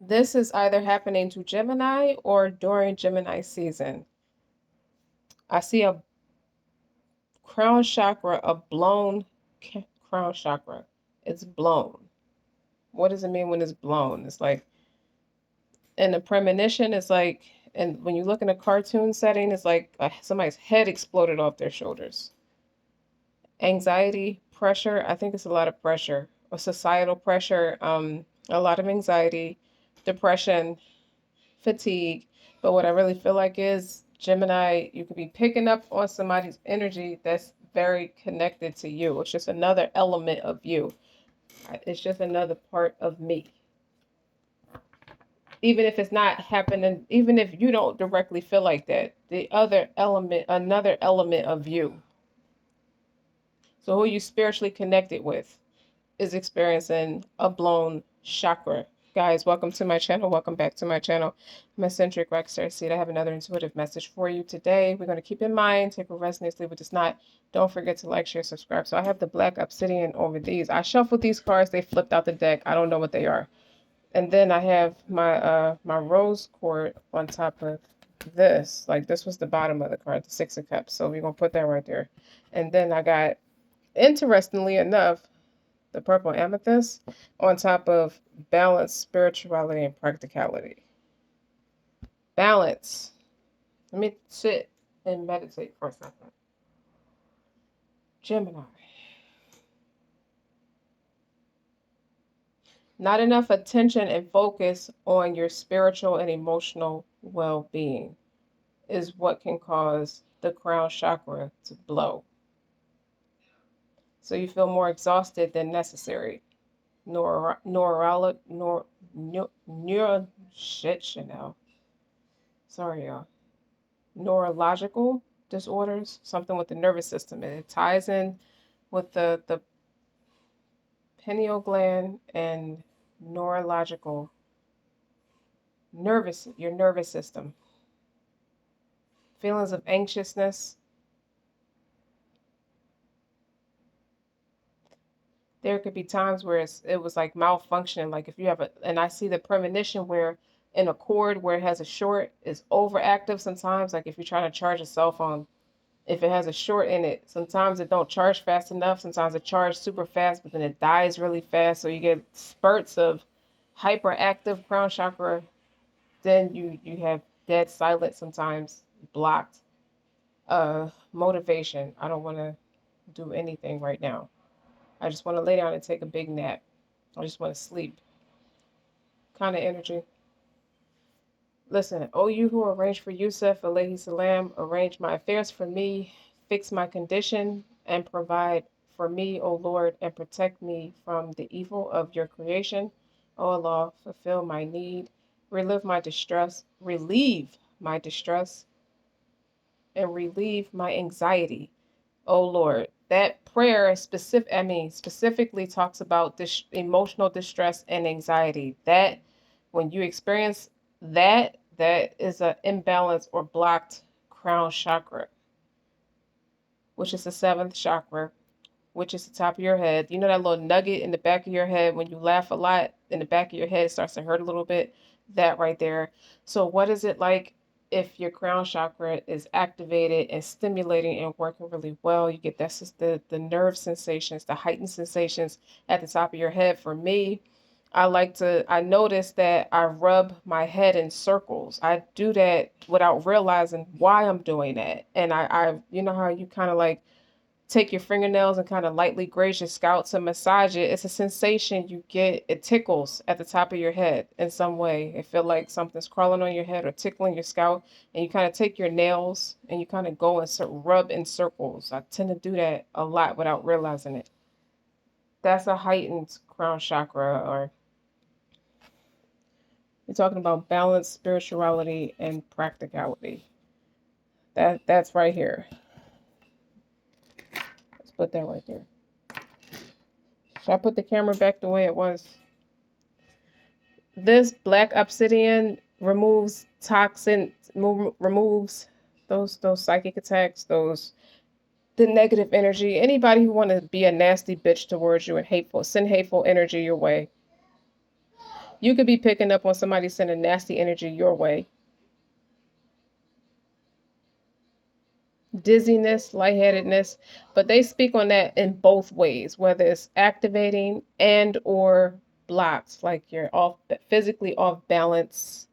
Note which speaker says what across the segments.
Speaker 1: This is either happening to Gemini or during Gemini season. I see a crown chakra, a blown crown chakra. It's blown. What does it mean when it's blown? It's like in a premonition, it's like, and when you look in a cartoon setting, it's like somebody's head exploded off their shoulders. Anxiety, pressure, I think it's a lot of pressure, or societal pressure, a lot of anxiety, depression, fatigue. But what I really feel like is Gemini, you could be picking up on somebody's energy that's very connected to you. It's just another element of you. It's just another part of me. Even if it's not happening, even if you don't directly feel like that, the other element, another element of you. So who you spiritually connected with is experiencing a blown chakra. Guys, welcome to my channel. Welcome back to my channel. I'm Eccentric RockStar'Seed. I have another intuitive message for you today. We're going to keep in mind, take what resonates, leave what does not. Don't forget to like, share, subscribe. So I have the black obsidian over these. I shuffled these cards. They flipped out the deck. I don't know what they are. And then I have my rose quartz on top of this. Like this was the bottom of the card, the Six of Cups. So we're going to put that right there. And then I got, interestingly enough, the purple amethyst on top of balance, spirituality, and practicality. Balance. Let me sit and meditate for a second. Gemini. Not enough attention and focus on your spiritual and emotional well being is what can cause the crown chakra to blow. So you feel more exhausted than necessary. Neuro, shit, Chanel. Sorry, y'all. Neurological disorders, something with the nervous system. And it ties in with the pineal gland and neurological your nervous system. Feelings of anxiousness. There could be times where it was like malfunctioning. Like if you have and I see the premonition where in a cord where it has a short is overactive sometimes. Like if you're trying to charge a cell phone, if it has a short in it, sometimes it don't charge fast enough. Sometimes it charges super fast, but then it dies really fast. So you get spurts of hyperactive crown chakra. Then you have dead silent sometimes, blocked. Motivation. I don't want to do anything right now. I just want to lay down and take a big nap. I just want to sleep. Kind of energy. Listen, O you who arrange for Yusuf alayhi salam, arrange my affairs for me, fix my condition, and provide for me, O Lord, and protect me from the evil of your creation. O Allah, fulfill my need, relieve my distress, and relieve my anxiety. O Lord. That prayer specifically talks about this emotional distress and anxiety. That when you experience that, that is an imbalance or blocked crown chakra, which is the seventh chakra, which is the top of your head. You know that little nugget in the back of your head when you laugh a lot in the back of your head, it starts to hurt a little bit. That right there. So what is it like if your crown chakra is activated and stimulating and working really well? You get that's just the nerve sensations, the heightened sensations at the top of your head. For me, I notice that I rub my head in circles. I do that without realizing why I'm doing that. And you know how you kind of like take your fingernails and kind of lightly graze your scalp to massage it. It's a sensation you get. It tickles at the top of your head in some way. It feel like something's crawling on your head or tickling your scalp. And you kind of take your nails and you kind of go and rub in circles. I tend to do that a lot without realizing it. That's a heightened crown chakra, or you're talking about balance, spirituality, and practicality. That's right here. Let's put that right there. Should I put the camera back the way it was? This black obsidian removes removes those psychic attacks, those the negative energy. Anybody who want to be a nasty bitch towards you and hateful, send hateful energy your way. You could be picking up on somebody sending nasty energy your way. Dizziness, lightheadedness, but they speak on that in both ways, whether it's activating and or blocked, like you're off physically off balance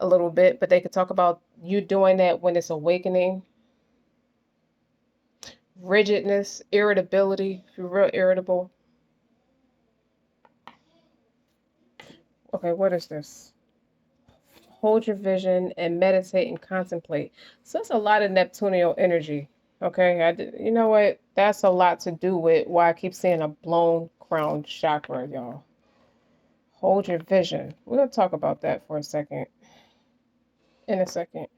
Speaker 1: a little bit, but they could talk about you doing that when it's awakening. Rigidness, irritability, if you're real irritable. Okay, what is this? Hold your vision and meditate and contemplate. So that's a lot of Neptunian energy. Okay, you know what? That's a lot to do with why I keep seeing a blown crown chakra, y'all. Hold your vision. We're gonna talk about that for a second. In a second.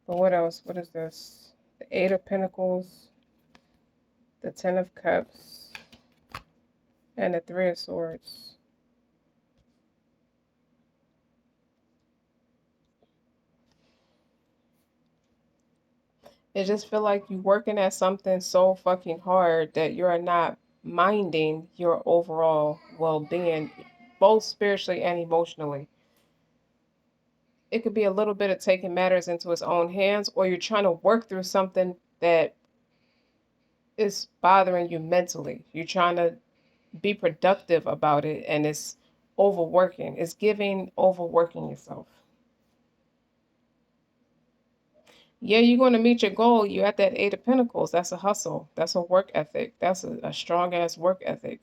Speaker 1: But what else? What is this? The Eight of Pentacles, the Ten of Cups, and the Three of Swords. It just feel like you're working at something so fucking hard that you're not minding your overall well-being, both spiritually and emotionally. It could be a little bit of taking matters into its own hands, or you're trying to work through something that is bothering you mentally. You're trying to be productive about it, and it's overworking. It's giving overworking yourself. Yeah, you're going to meet your goal. You're at that Eight of Pentacles. That's a hustle. That's a work ethic. That's a strong ass work ethic.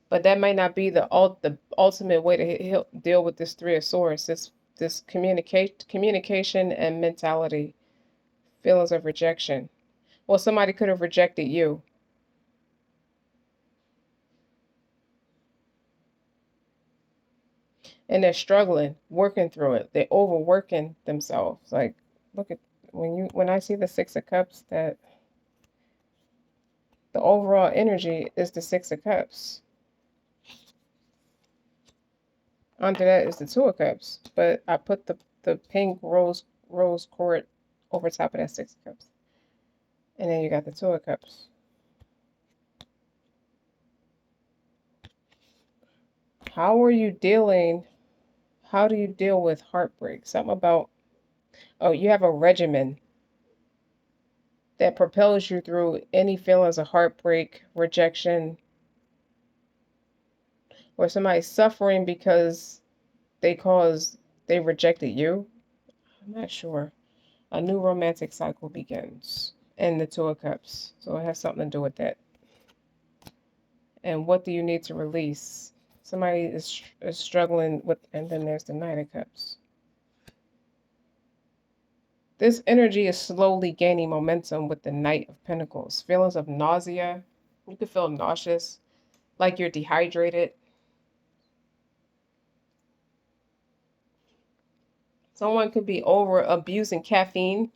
Speaker 1: But that may not be the ultimate way to deal with this Three of Swords. This communication and mentality, feelings of rejection. Well, somebody could have rejected you, and they're struggling, working through it. They're overworking themselves. Like, look at when I see the Six of Cups, that the overall energy is the Six of Cups. Under that is the Two of Cups, but I put the pink rose quartz over top of that Six of Cups, and then you got the Two of Cups. How are you dealing? How do you deal with heartbreak? Something about, oh, you have a regimen that propels you through any feelings of heartbreak, rejection, or somebody suffering because they rejected you. I'm not sure. A new romantic cycle begins, and the Two of Cups. So it has something to do with that. And what do you need to release? Somebody is struggling with, and then there's the Knight of Cups. This energy is slowly gaining momentum with the Knight of Pentacles. Feelings of nausea. You could feel nauseous, like you're dehydrated. Someone could be over abusing caffeine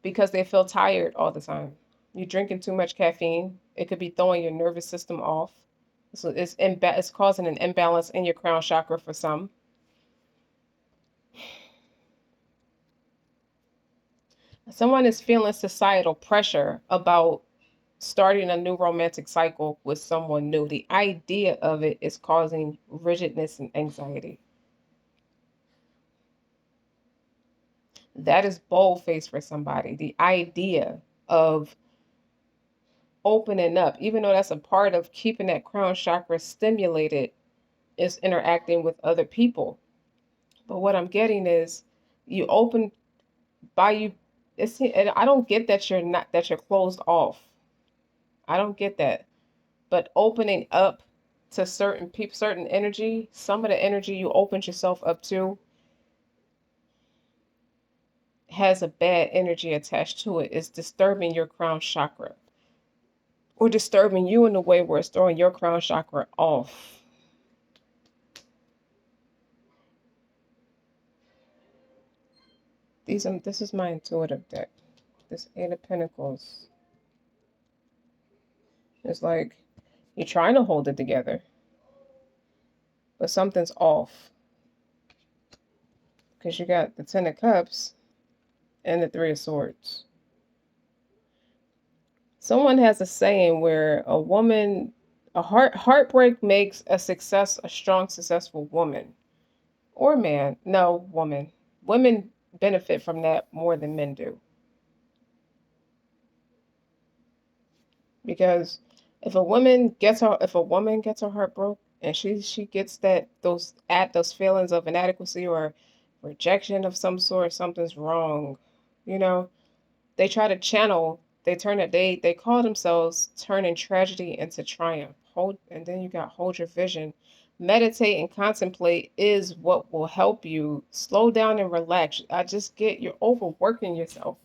Speaker 1: because they feel tired all the time. You're drinking too much caffeine. It could be throwing your nervous system off. So it's causing an imbalance in your crown chakra for some. Someone is feeling societal pressure about starting a new romantic cycle with someone new. The idea of it is causing rigidness and anxiety. That is bold-faced for somebody. The idea of opening up, even though that's a part of keeping that crown chakra stimulated, is interacting with other people. But what I'm getting is you open by you. And I don't get that you're closed off. I don't get that. But opening up to certain people, certain energy, some of the energy you opened yourself up to has a bad energy attached to it. It's disturbing your crown chakra, or disturbing you in a way where it's throwing your crown chakra off. This is my intuitive deck. This Eight of Pentacles. It's like you're trying to hold it together, but something's off. Because you got the Ten of Cups and the Three of Swords. Someone has a saying where a woman Heartbreak makes a strong, successful woman or man. No, woman. Women benefit from that more than men do. Because if a woman gets her heart broke and she gets those feelings of inadequacy or rejection of some sort, something's wrong. You know, they try to channel, they call themselves turning tragedy into triumph. And then you got hold your vision. Meditate and contemplate is what will help you slow down and relax. I just get you're overworking yourself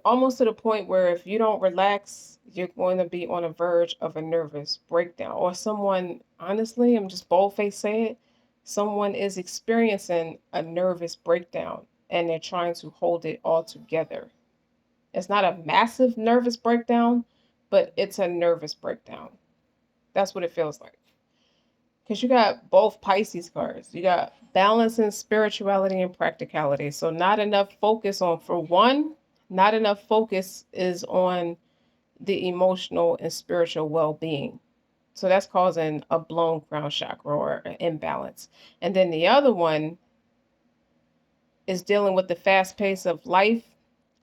Speaker 1: almost to the point where if you don't relax, you're going to be on the verge of a nervous breakdown. Or someone, honestly, I'm just bold-faced saying it, someone is experiencing a nervous breakdown and they're trying to hold it all together. It's not a massive nervous breakdown, but it's a nervous breakdown. That's what it feels like. Because you got both Pisces cards. You got balance in spirituality and practicality. So not enough focus on, for one, not enough focus is on the emotional and spiritual well-being. So that's causing a blown crown chakra or an imbalance. And then the other one is dealing with the fast pace of life.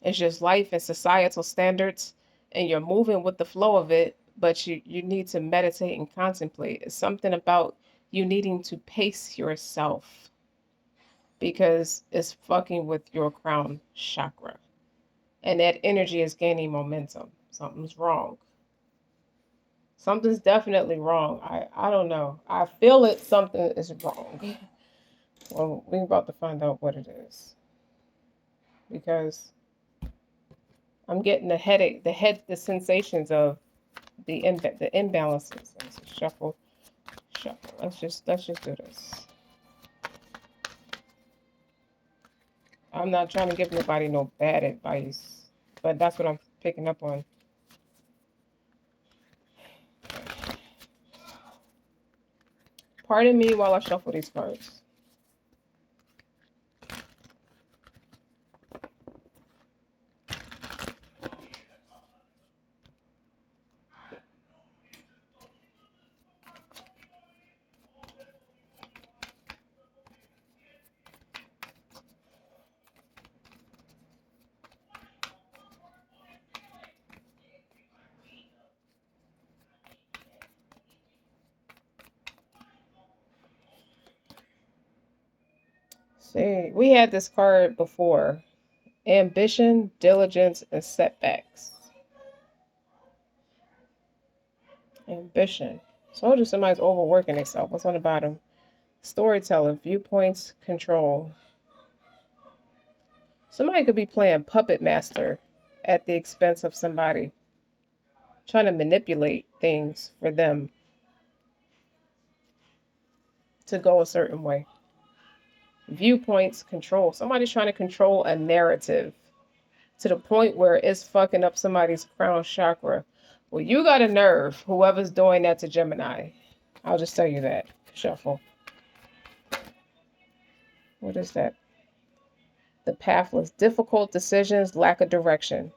Speaker 1: It's just life and societal standards, and you're moving with the flow of it, but you need to meditate and contemplate. It's something about you needing to pace yourself because it's fucking with your crown chakra. And that energy is gaining momentum. Something's wrong. Something's definitely wrong. I don't know. I feel it. Something is wrong. Well, we're about to find out what it is because I'm getting the headache, the sensations of the imbalances. Let's shuffle, shuffle. Let's just do this. I'm not trying to give nobody no bad advice, but that's what I'm picking up on. Pardon me while I shuffle these cards. See, we had this card before. Ambition, diligence, and setbacks. Ambition. So just somebody's overworking themselves. What's on the bottom? Storyteller, viewpoints, control. Somebody could be playing puppet master at the expense of somebody, trying to manipulate things for them to go a certain way. Viewpoints, control. Somebody's trying to control a narrative to the point where it's fucking up somebody's crown chakra. Well, you got a nerve, whoever's doing that to Gemini. I'll just tell you that. Shuffle. What is that? The pathless, difficult decisions, lack of direction.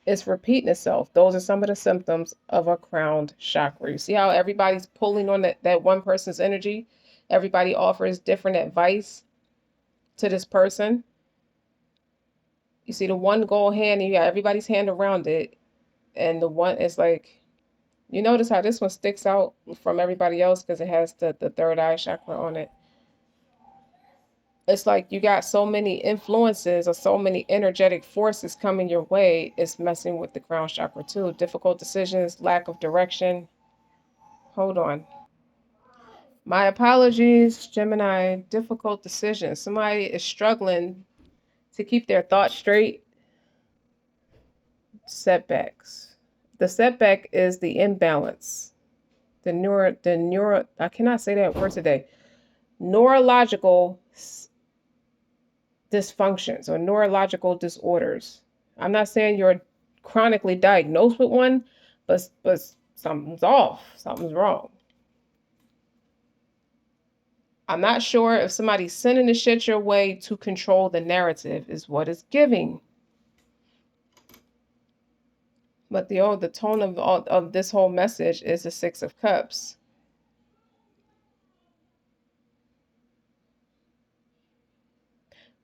Speaker 1: It's repeating itself. Those are some of the symptoms of a crowned chakra. You see how everybody's pulling on that one person's energy? Everybody offers different advice to this person. You see the one gold hand, and you got everybody's hand around it. And the one is like, you notice how this one sticks out from everybody else because it has the third eye chakra on it. It's like you got so many influences or so many energetic forces coming your way. It's messing with the crown chakra too. Difficult decisions, lack of direction. Hold on. My apologies, Gemini. Difficult decisions. Somebody is struggling to keep their thoughts straight. Setbacks. The setback is the imbalance. I cannot say that word today. Neurological dysfunctions or neurological disorders. I'm not saying you're chronically diagnosed with one, but something's off, something's wrong. I'm not sure if somebody's sending the shit your way to control the narrative is what it's giving. But the tone of this whole message is the Six of Cups.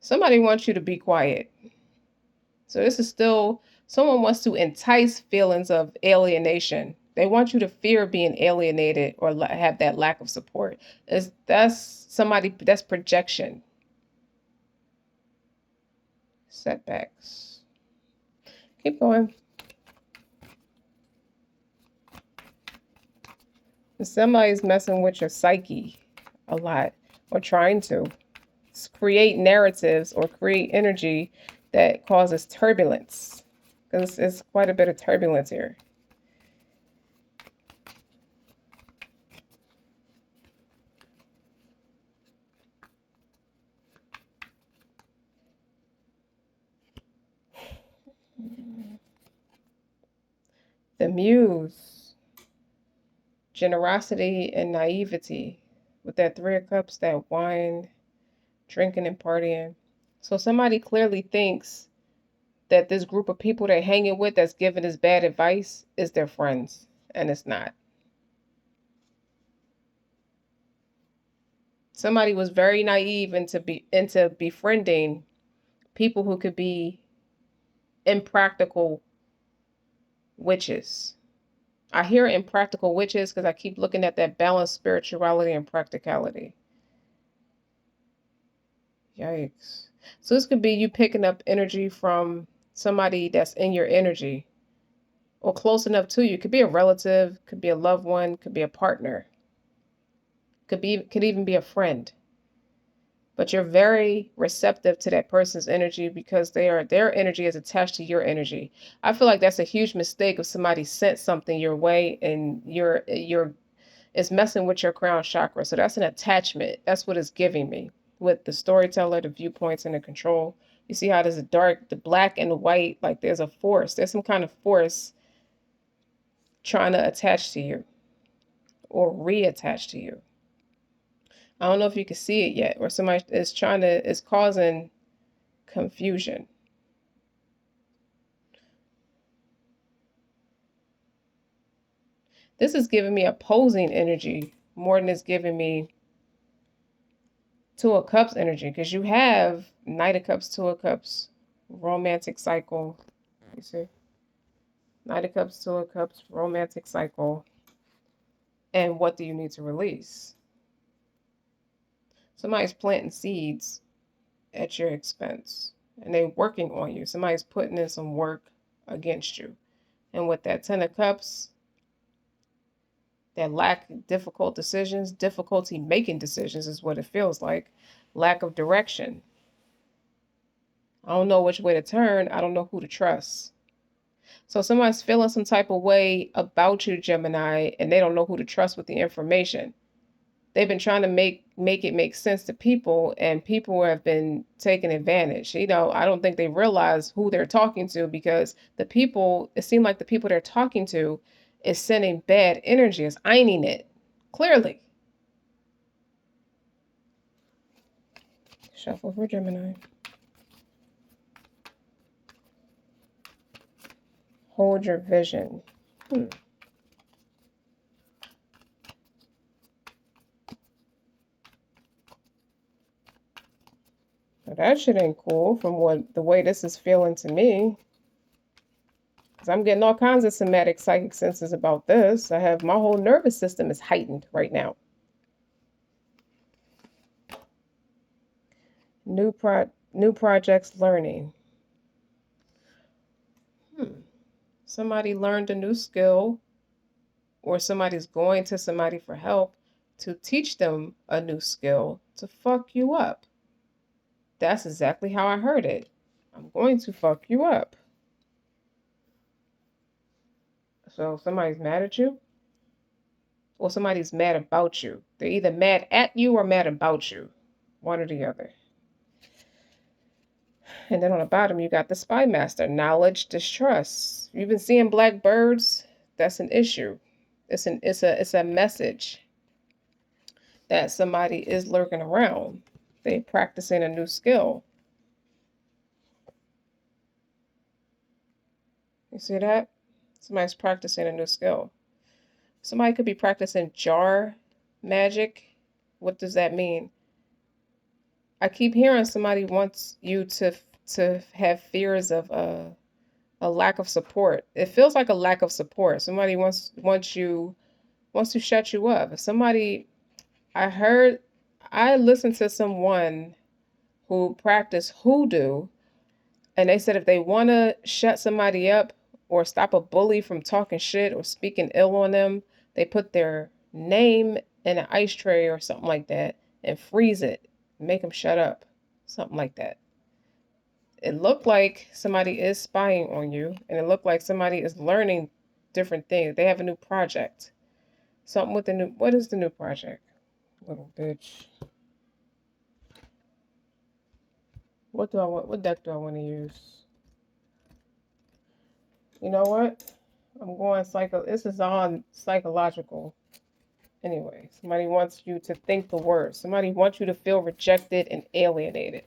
Speaker 1: Somebody wants you to be quiet. So this is still someone wants to entice feelings of alienation. They want you to fear being alienated or have that lack of support. That's somebody, that's projection. Setbacks. Keep going. Somebody's messing with your psyche a lot, or trying to create narratives or create energy that causes turbulence, because it's quite a bit of turbulence here. The Muse, generosity and naivety, with that Three of Cups, that wine, drinking and partying. So somebody clearly thinks that this group of people they're hanging with that's giving this bad advice is their friends, and it's not. Somebody was very naive into befriending people who could be impractical witches. I hear impractical witches because I keep looking at that balance, spirituality and practicality. Yikes. So this could be you picking up energy from somebody that's in your energy or close enough to you. Could be a relative, could be a loved one, could be a partner, could even be a friend. But you're very receptive to that person's energy because their energy is attached to your energy. I feel like that's a huge mistake if somebody sent something your way and you're it's messing with your crown chakra. So that's an attachment. That's what it's giving me with the storyteller, the viewpoints, and the control. You see how there's a dark, the black and the white, like there's a force. There's some kind of force trying to attach to you or reattach to you. I don't know if you can see it yet, or somebody is causing confusion. This is giving me opposing energy more than it's giving me Two of Cups energy, because you have Knight of Cups, Two of Cups, romantic cycle. You see? Knight of Cups, Two of Cups, romantic cycle. And what do you need to release? Somebody's planting seeds at your expense and they're working on you. Somebody's putting in some work against you. And with that Ten of Cups, that lack of difficult decisions, difficulty making decisions is what it feels like. Lack of direction. I don't know which way to turn. I don't know who to trust. So somebody's feeling some type of way about you, Gemini, and they don't know who to trust with the information. They've been trying to make it make sense to people, and people have been taking advantage. I don't think they realize who they're talking to, because it seemed like the people they're talking to is sending bad energy, is ironing it. Clearly. Shuffle for Gemini. Hold your vision. Now that shit ain't cool from the way this is feeling to me. Because I'm getting all kinds of somatic psychic senses about this. My whole nervous system is heightened right now. New projects learning. Somebody learned a new skill, or somebody's going to somebody for help to teach them a new skill to fuck you up. That's exactly how I heard it. I'm going to fuck you up. So somebody's mad at you, or somebody's mad about you. They're either mad at you or mad about you. One or the other. And then on the bottom, you got the Spy Master. Knowledge, distrust. You've been seeing black birds. That's an issue. It's a message that somebody is lurking around. They practicing a new skill. You see that? Somebody's practicing a new skill. Somebody could be practicing jar magic. What does that mean? I keep hearing somebody wants you to have fears of a lack of support. It feels like a lack of support. Somebody wants to shut you up. If somebody I heard I listened to someone who practiced hoodoo, and they said if they want to shut somebody up or stop a bully from talking shit or speaking ill on them, they put their name in an ice tray or something like that and freeze it, make them shut up, something like that. It looked like somebody is spying on you, and it looked like somebody is learning different things. They have a new project. Something with the new, what is the new project? Little bitch. What do I want? What deck do I want to use? You know what? I'm going psycho. This is all psychological. Anyway, somebody wants you to think the worst. Somebody wants you to feel rejected and alienated.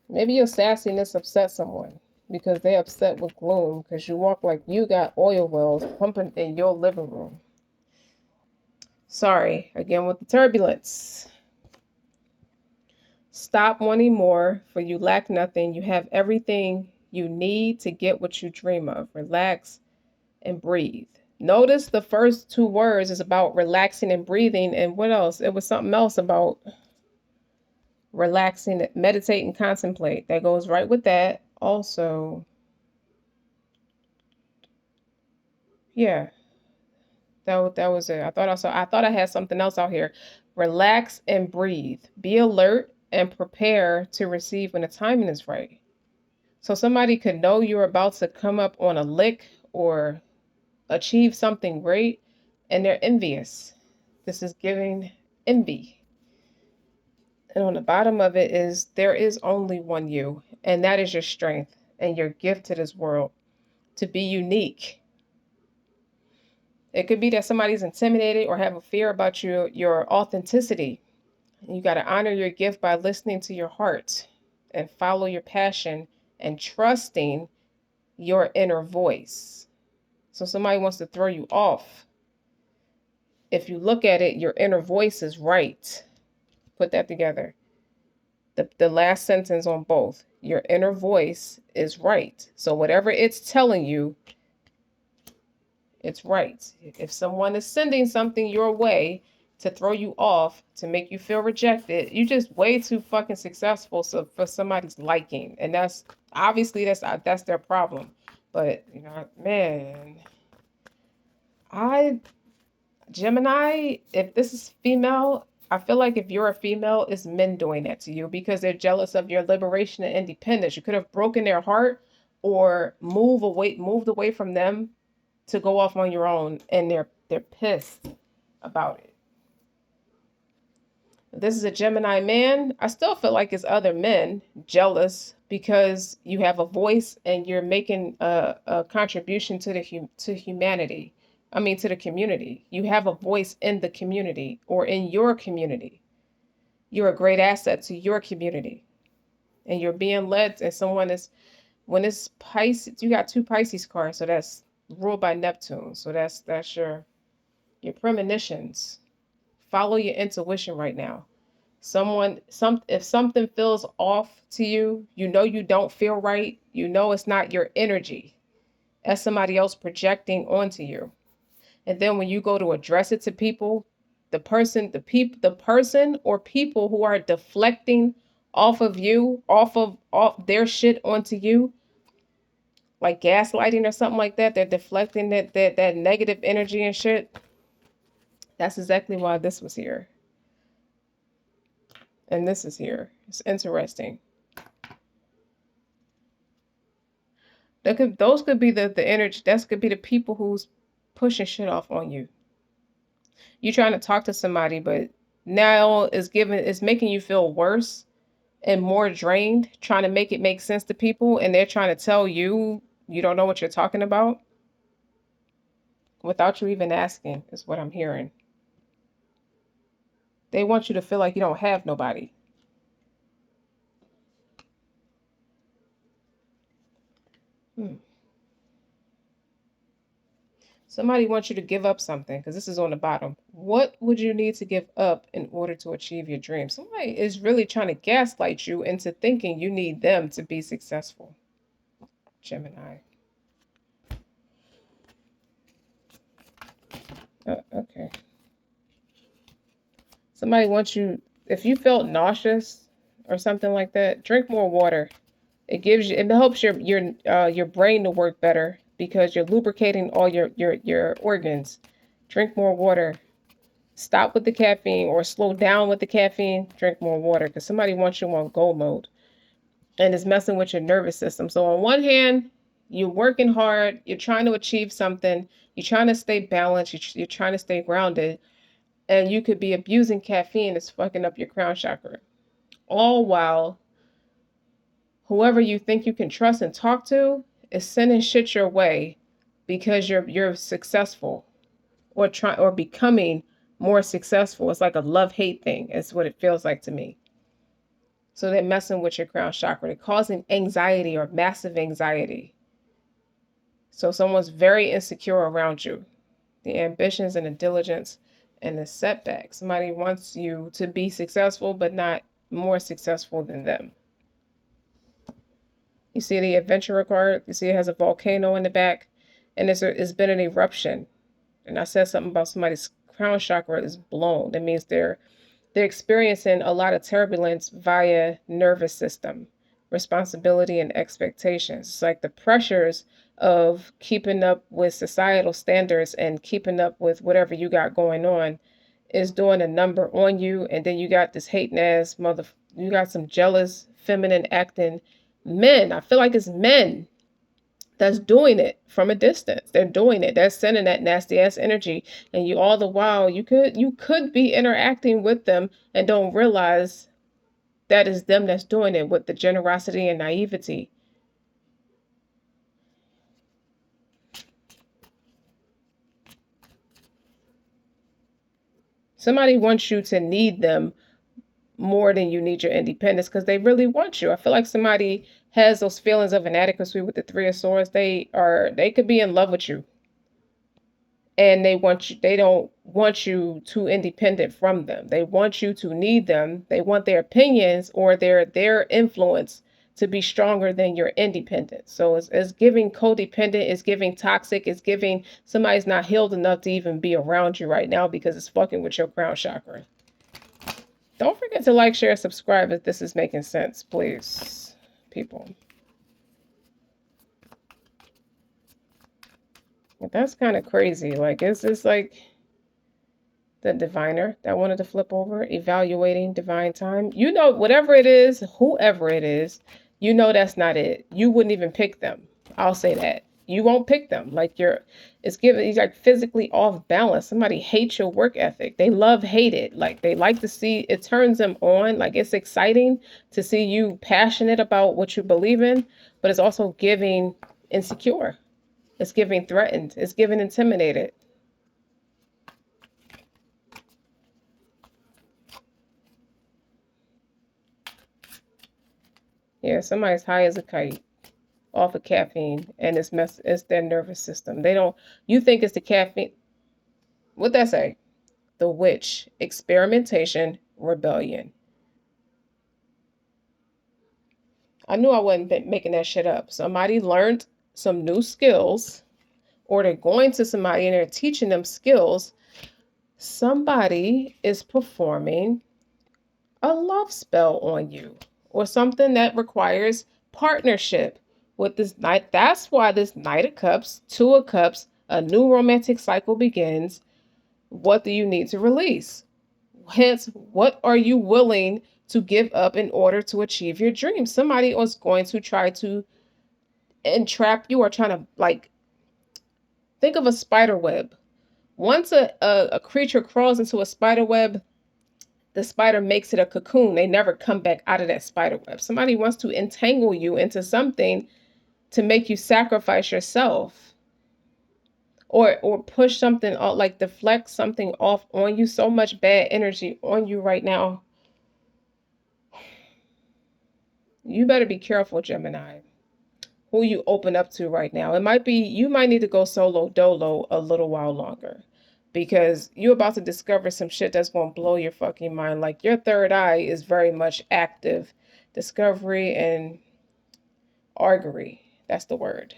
Speaker 1: Maybe your sassiness upset someone because they upset with gloom because you walk like you got oil wells pumping in your living room. Sorry, again with the turbulence. Stop wanting more, for you lack nothing. You have everything you need to get what you dream of. Relax and breathe. Notice the first two words is about relaxing and breathing. And what else? It was something else about relaxing, meditate and contemplate. That goes right with that. Also, yeah, that was it. I thought I had something else out here. Relax and breathe. Be alert and prepare to receive when the timing is right. So somebody could know you're about to come up on a lick or achieve something great, and they're envious. This is giving envy. And on the bottom of it is there is only one you, and that is your strength and your gift to this world to be unique. It could be that somebody's intimidated or have a fear about your authenticity. You got to honor your gift by listening to your heart and follow your passion and trusting your inner voice. So somebody wants to throw you off. If you look at it, your inner voice is right. Put that together. The last sentence on both. Your inner voice is right. So whatever it's telling you, it's right. If someone is sending something your way to throw you off, to make you feel rejected, you just way too fucking successful so for somebody's liking. And that's obviously that's their problem. But you know, man, I Gemini, if this is female, I feel like if you're a female, it's men doing that to you because they're jealous of your liberation and independence. You could have broken their heart or moved away from them to go off on your own, and they're pissed about it. If this is a Gemini man, I still feel like it's other men jealous because you have a voice and you're making a contribution to to humanity. I mean, to the community. You have a voice in the community or in your community. You're a great asset to your community, and you're being led. And someone is when it's Pisces, you got two Pisces cards, so that's ruled by Neptune. So that's your premonitions. Follow your intuition right now. If something feels off to you, you know you don't feel right, you know it's not your energy. That's somebody else projecting onto you. And then when you go to address it to people, the person or people who are deflecting off of you, off their shit onto you, like gaslighting or something like that, they're deflecting that negative energy and shit. That's exactly why this was here. And this is here. It's interesting. Those could be the energy. That could be the people who's pushing shit off on you. You trying to talk to somebody, but now it's making you feel worse and more drained, trying to make it make sense to people, and they're trying to tell you you don't know what you're talking about without you even asking, is what I'm hearing. They want you to feel like you don't have nobody. Hmm. Somebody wants you to give up something because this is on the bottom. What would you need to give up in order to achieve your dream? Somebody is really trying to gaslight you into thinking you need them to be successful. Gemini. Okay. Somebody wants you, if you felt nauseous or something like that, drink more water. It helps your brain to work better because you're lubricating all your organs. Drink more water. Stop with the caffeine or slow down with the caffeine. Drink more water because somebody wants you on go mode and is messing with your nervous system. So on one hand, you're working hard, you're trying to achieve something, you're trying to stay balanced, you're trying to stay grounded, and you could be abusing caffeine. It's fucking up your crown chakra. All while whoever you think you can trust and talk to is sending shit your way because you're successful or trying or becoming more successful. It's like a love-hate thing. It's what it feels like to me. So they're messing with your crown chakra. They're causing anxiety or massive anxiety. So someone's very insecure around you. The ambitions and the diligence and the setbacks. Somebody wants you to be successful, but not more successful than them. You see the adventurer card? You see it has a volcano in the back, and it's been an eruption. And I said something about somebody's crown chakra is blown. That means they're experiencing a lot of turbulence via nervous system, responsibility and expectations. It's like the pressures of keeping up with societal standards and keeping up with whatever you got going on is doing a number on you. And then you got this hating ass you got some jealous, feminine acting men. I feel like it's men that's doing it from a distance. They're doing it. They're sending that nasty ass energy. And you all the while you could be interacting with them and don't realize that is them that's doing it with the generosity and naivety. Somebody wants you to need them more than you need your independence because they really want you. I feel like somebody has those feelings of inadequacy with the Three of Swords. They could be in love with you and they don't want you too independent from them. They want you to need them. They want their opinions or their influence to be stronger than your independence. So it's giving codependent, it's giving toxic, it's giving somebody's not healed enough to even be around you right now because it's fucking with your crown chakra. Don't forget to like, share, subscribe if this is making sense, please, people. That's kind of crazy. Like, it's just like the diviner that wanted to flip over, evaluating divine time. You know, whatever it is, whoever it is, you know that's not it. You wouldn't even pick them. I'll say that. You won't pick them. Like it's giving you like physically off balance. Somebody hates your work ethic. They love hate it. Like they like to see it turns them on. Like it's exciting to see you passionate about what you believe in, but it's also giving insecure. It's giving threatened. It's giving intimidated. Yeah, somebody's high as a kite off of caffeine and it's their nervous system. They don't you think it's the caffeine. What that say? The witch, experimentation, rebellion. I knew I wasn't making that shit up. Somebody learned some new skills or they're going to somebody and they're teaching them skills. Somebody is performing a love spell on you or something that requires partnership with this knight. That's why this Knight of Cups, Two of Cups, a new romantic cycle begins. What do you need to release? Hence, what are you willing to give up in order to achieve your dream? Somebody is going to try to entrap you or trying to like think of a spider web. Once a creature crawls into a spider web, the spider makes it a cocoon. They never come back out of that spider web. Somebody wants to entangle you into something to make you sacrifice yourself or push something off, like deflect something off on you. So much bad energy on you right now. You better be careful, Gemini. who you open up to right now. It might be you might need to go solo dolo a little while longer because you're about to discover some shit that's going to blow your fucking mind. Like your third eye is very much active. Discovery and augury. That's the word.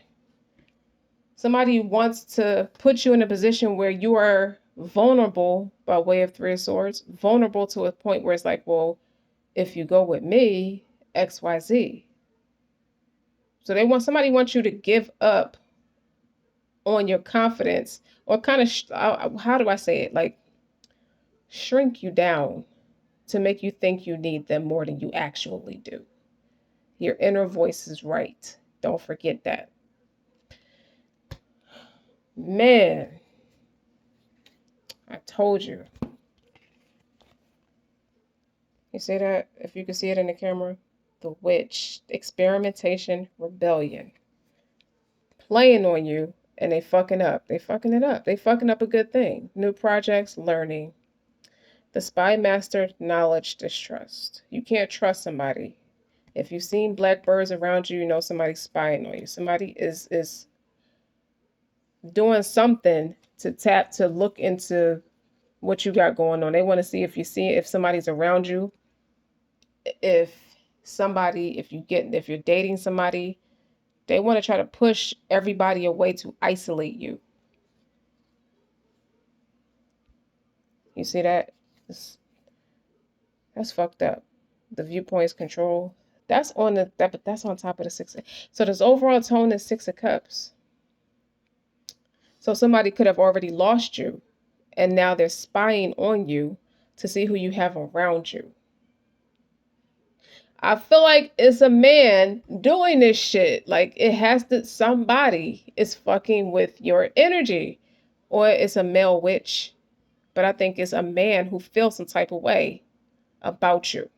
Speaker 1: Somebody wants to put you in a position where you are vulnerable by way of Three of Swords, vulnerable to a point where it's like, well, if you go with me, XYZ. So somebody wants you to give up on your confidence or kind of, how do I say it? Like shrink you down to make you think you need them more than you actually do. Your inner voice is right. Don't forget that. Man, I told you. You see that? If you can see it in the camera, the witch, experimentation, rebellion, playing on you, and they fucking up. They fucking it up. They fucking up a good thing. New projects, learning. The spy master, knowledge, distrust. You can't trust somebody. If you've seen black birds around you, you know somebody's spying on you. Somebody is doing something to look into what you got going on. They want to see if somebody's around you, if if you're dating somebody, they want to try to push everybody away to isolate you. You see that? That's fucked up. The viewpoint's control. That's on top of the six. So this overall tone is Six of Cups. So somebody could have already lost you, and now they're spying on you to see who you have around you. I feel like it's a man doing this shit. Like somebody is fucking with your energy, or it's a male witch. But I think it's a man who feels some type of way about you.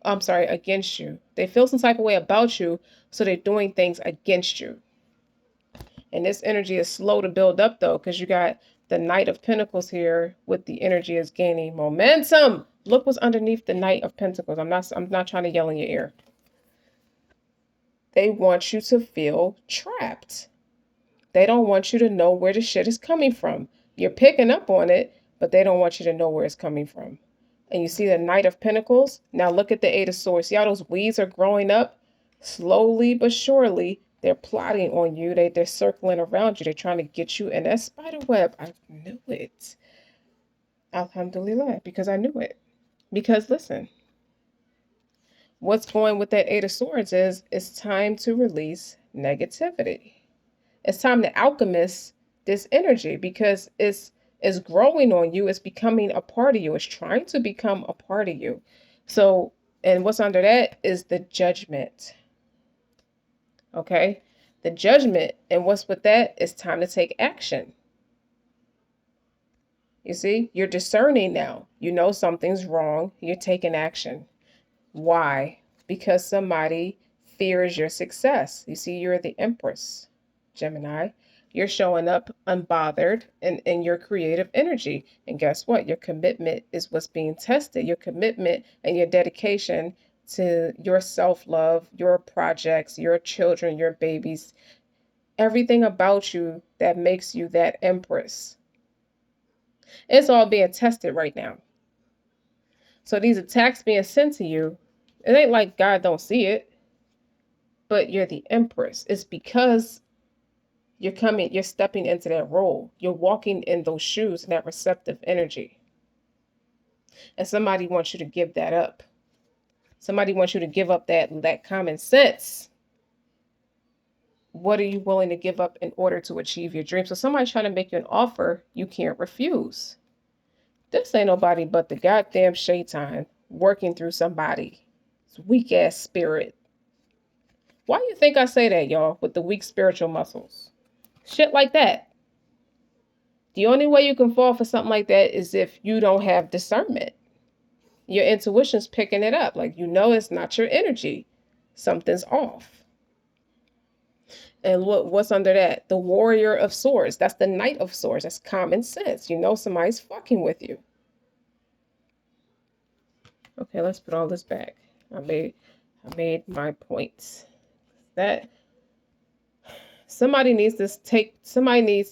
Speaker 1: I'm sorry, against you. They feel some type of way about you, so they're doing things against you. And this energy is slow to build up though, because you got the Knight of Pentacles here with the energy is gaining momentum. Look what's underneath the Knight of Pentacles. I'm not trying to yell in your ear. They want you to feel trapped. They don't want you to know where the shit is coming from. You're picking up on it, but they don't want you to know where it's coming from. And you see the Knight of Pentacles? Now look at the Eight of Swords. See how those weeds are growing up? Slowly but surely, they're plotting on you. They're circling around you. They're trying to get you in that spider web. I knew it. Alhamdulillah, because I knew it. Because listen, what's going with that Eight of Swords is it's time to release negativity. It's time to alchemist this energy because it's growing on you. It's becoming a part of you. It's trying to become a part of you. So, and what's under that is the judgment. Okay? The judgment. And what's with that? It's time to take action. You see, you're discerning now. You know something's wrong. You're taking action. Why? Because somebody fears your success. You see, you're the Empress, Gemini. You're showing up unbothered in your creative energy. And guess what? Your commitment is what's being tested. Your commitment and your dedication to your self-love, your projects, your children, your babies, everything about you that makes you that Empress. It's all being tested right now. So these attacks being sent to you, it ain't like God don't see it, but you're the Empress. It's because you're stepping into that role. You're walking in those shoes, in that receptive energy. And somebody wants you to give that up. Somebody wants you to give up that common sense. What are you willing to give up in order to achieve your dream? So somebody's trying to make you an offer you can't refuse. This ain't nobody but the goddamn shaitan working through somebody's weak ass spirit. Why do you think I say that, y'all, with the weak spiritual muscles? Shit like that. The only way you can fall for something like that is if you don't have discernment. Your intuition's picking it up. Like, you know it's not your energy. Something's off. And what's under that? The Warrior of Swords. That's the Knight of Swords. That's common sense. You know somebody's fucking with you. Okay, let's put all this back. I made my points. That somebody needs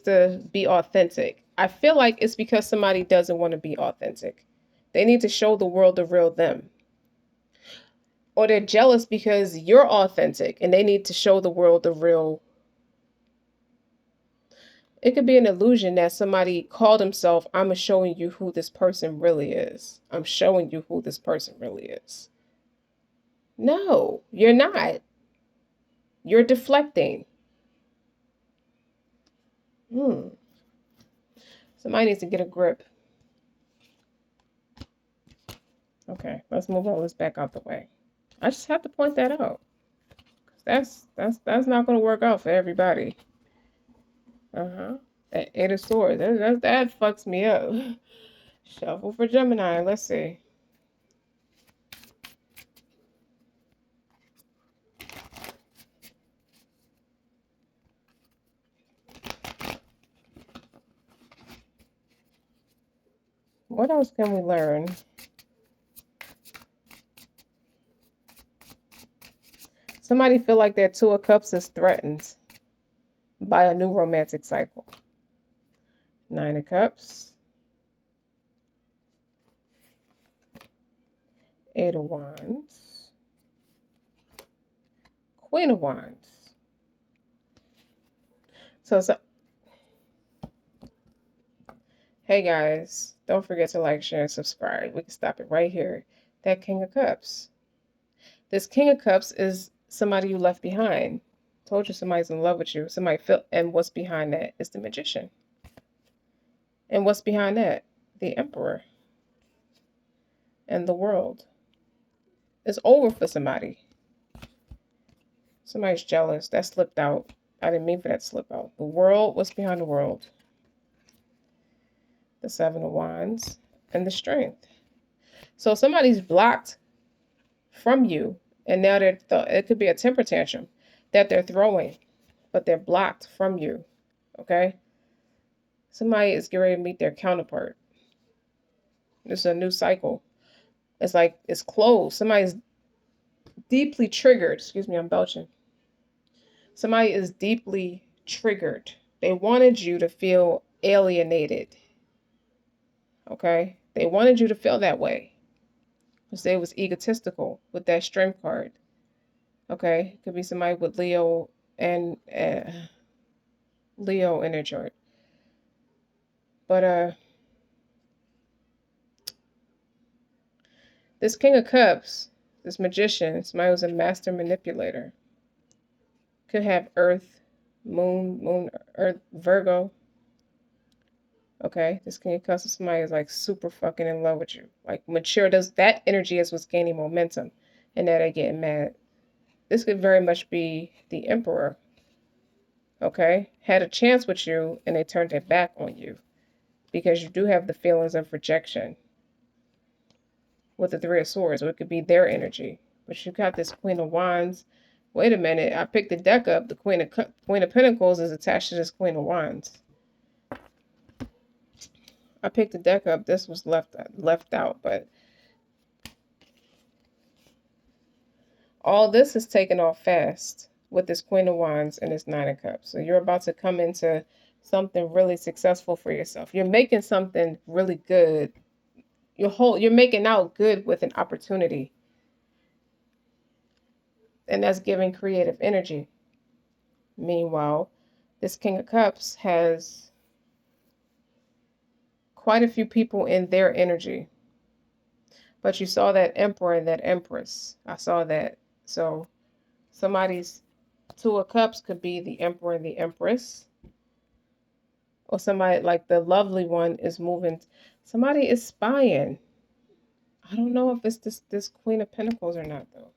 Speaker 1: to be authentic. I feel like it's because somebody doesn't want to be authentic. They need to show the world the real them. Or they're jealous because you're authentic and they need to show the world the real. It could be an illusion that somebody called himself, I'm showing you who this person really is. I'm showing you who this person really is. No, you're not. You're deflecting. Somebody needs to get a grip. Okay, let's move all this back out the way. I just have to point that out. That's not going to work out for everybody. That Eight of Swords, that fucks me up. Shuffle for Gemini. Let's see. What else can we learn? Somebody feel like their Two of Cups is threatened by a new romantic cycle. Nine of Cups. Eight of Wands. Queen of Wands. So hey guys, don't forget to like, share, and subscribe. We can stop it right here. That King of Cups. This King of Cups is somebody you left behind. Told you somebody's in love with you. Somebody felt, and what's behind that is the Magician. And what's behind that? The Emperor. And the World. It's over for somebody. Somebody's jealous. That slipped out. I didn't mean for that to slip out. The World. What's behind the World? The Seven of Wands. And the Strength. So somebody's blocked from you. And now it could be a temper tantrum that they're throwing. But they're blocked from you. Okay? Somebody is getting ready to meet their counterpart. This is a new cycle. It's like it's closed. Somebody's deeply triggered. Excuse me, I'm belching. Somebody is deeply triggered. They wanted you to feel alienated. Okay? They wanted you to feel that way. Because they was egotistical with that Strength card. Okay? Could be somebody with Leo and Leo in their chart. But this King of Cups, this Magician, somebody who's a master manipulator. Could have Earth, Moon, Earth, Virgo. Okay, this King of Cups, somebody is like super fucking in love with you. Like mature, that energy is what's gaining momentum. And now they're getting mad. This could very much be the Emperor. Okay, had a chance with you and they turned their back on you. Because you do have the feelings of rejection. With the Three of Swords, or it could be their energy. But you got this Queen of Wands. Wait a minute, I picked the deck up. The Queen of Pentacles is attached to this Queen of Wands. I picked the deck up. This was left out, but all this is taken off fast with this Queen of Wands and this Nine of Cups. So you're about to come into something really successful for yourself. You're making something really good. You're making out good with an opportunity. And that's giving creative energy. Meanwhile, this King of Cups has quite a few people in their energy. But you saw that Emperor and that Empress. I saw that. So somebody's Two of Cups could be the Emperor and the Empress. Or somebody like the lovely one is moving. Somebody is spying. I don't know if it's this Queen of Pentacles or not, though.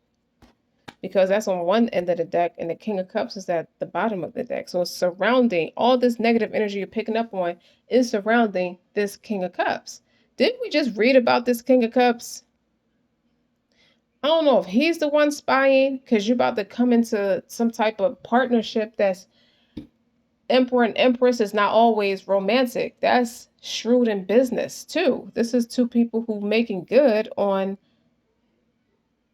Speaker 1: Because that's on one end of the deck, and the King of Cups is at the bottom of the deck. So it's surrounding, all this negative energy you're picking up on is surrounding this King of Cups. Didn't we just read about this King of Cups? I don't know if he's the one spying, because you're about to come into some type of partnership that's Emperor and Empress is not always romantic. That's shrewd in business, too. This is two people who making good on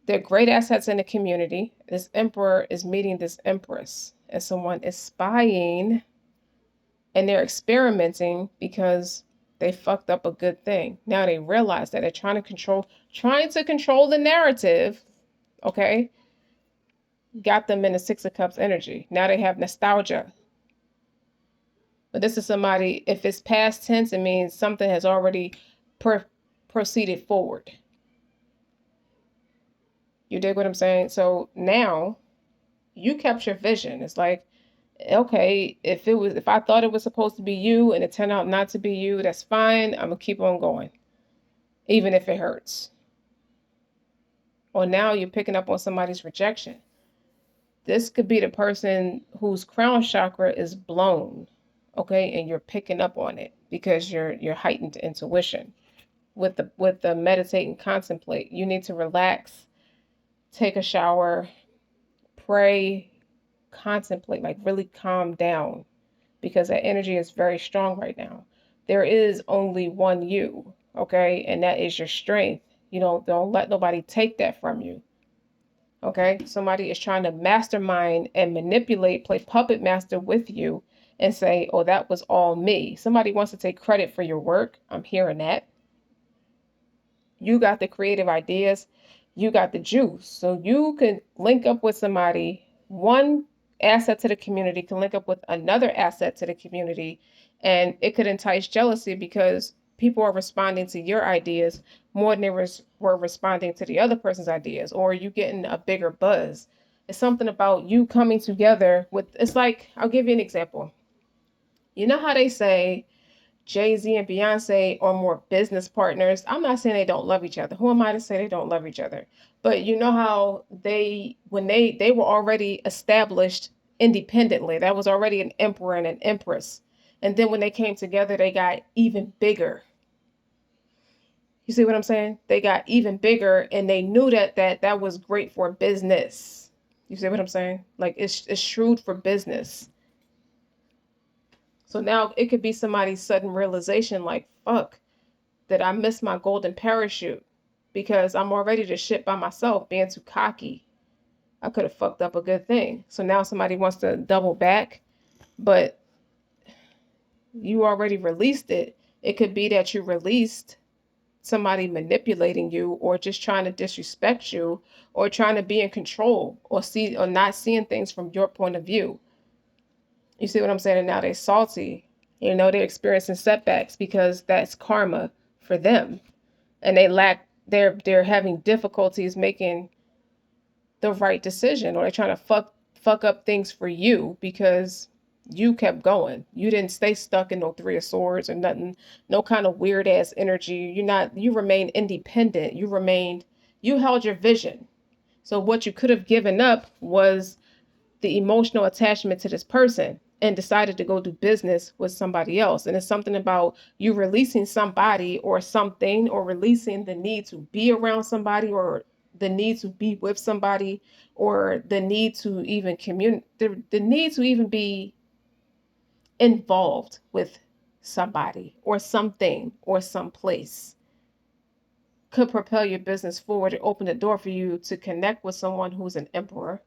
Speaker 1: They're great assets in the community. This emperor is meeting this empress, and someone is spying and they're experimenting because they fucked up a good thing. Now they realize that they're trying to control the narrative, okay? Got them in the Six of Cups energy. Now they have nostalgia. But this is somebody, if it's past tense, it means something has already proceeded forward. You dig what I'm saying? So now you kept your vision. It's like, okay, if I thought it was supposed to be you and it turned out not to be you, that's fine. I'm gonna keep on going, even if it hurts. Or now you're picking up on somebody's rejection. This could be the person whose crown chakra is blown, okay, and you're picking up on it because you're heightened intuition with the meditate and contemplate. You need to relax, take a shower, pray, contemplate, like really calm down because that energy is very strong right now. There is only one you, okay, and that is your strength. You don't let nobody take that from you. Okay, somebody is trying to mastermind and manipulate, play puppet master with you and say, oh, that was all me. Somebody wants to take credit for your work. I'm hearing that. You got the creative ideas, you got the juice. So you can link up with somebody, one asset to the community can link up with another asset to the community, and it could entice jealousy because people are responding to your ideas more than they were responding to the other person's ideas, or you getting a bigger buzz. It's something about you coming together with, it's like, I'll give you an example. You know how they say Jay-Z and Beyonce are more business partners. I'm not saying they don't love each other. Who am I to say they don't love each other? But you know how when they were already established independently. That was already an emperor and an empress. And then when they came together, they got even bigger. You see what I'm saying? They got even bigger and they knew that was great for business. You see what I'm saying? Like it's shrewd for business. So now it could be somebody's sudden realization like, fuck, that I missed my golden parachute because I'm already to ship by myself, being too cocky. I could have fucked up a good thing. So now somebody wants to double back, but you already released it. It could be that you released somebody manipulating you or just trying to disrespect you or trying to be in control or not seeing things from your point of view. You see what I'm saying? And now they're salty. They're experiencing setbacks because that's karma for them. And they're having difficulties making the right decision, or they're trying to fuck up things for you because you kept going. You didn't stay stuck in no Three of Swords or nothing, no kind of weird ass energy. You remained independent. You held your vision. So what you could have given up was the emotional attachment to this person and decided to go do business with somebody else. And it's something about you releasing somebody or something, or releasing the need to be around somebody, or the need to be with somebody, or the need to even the need to even be involved with somebody or something or someplace could propel your business forward and open the door for you to connect with someone who's an emperor.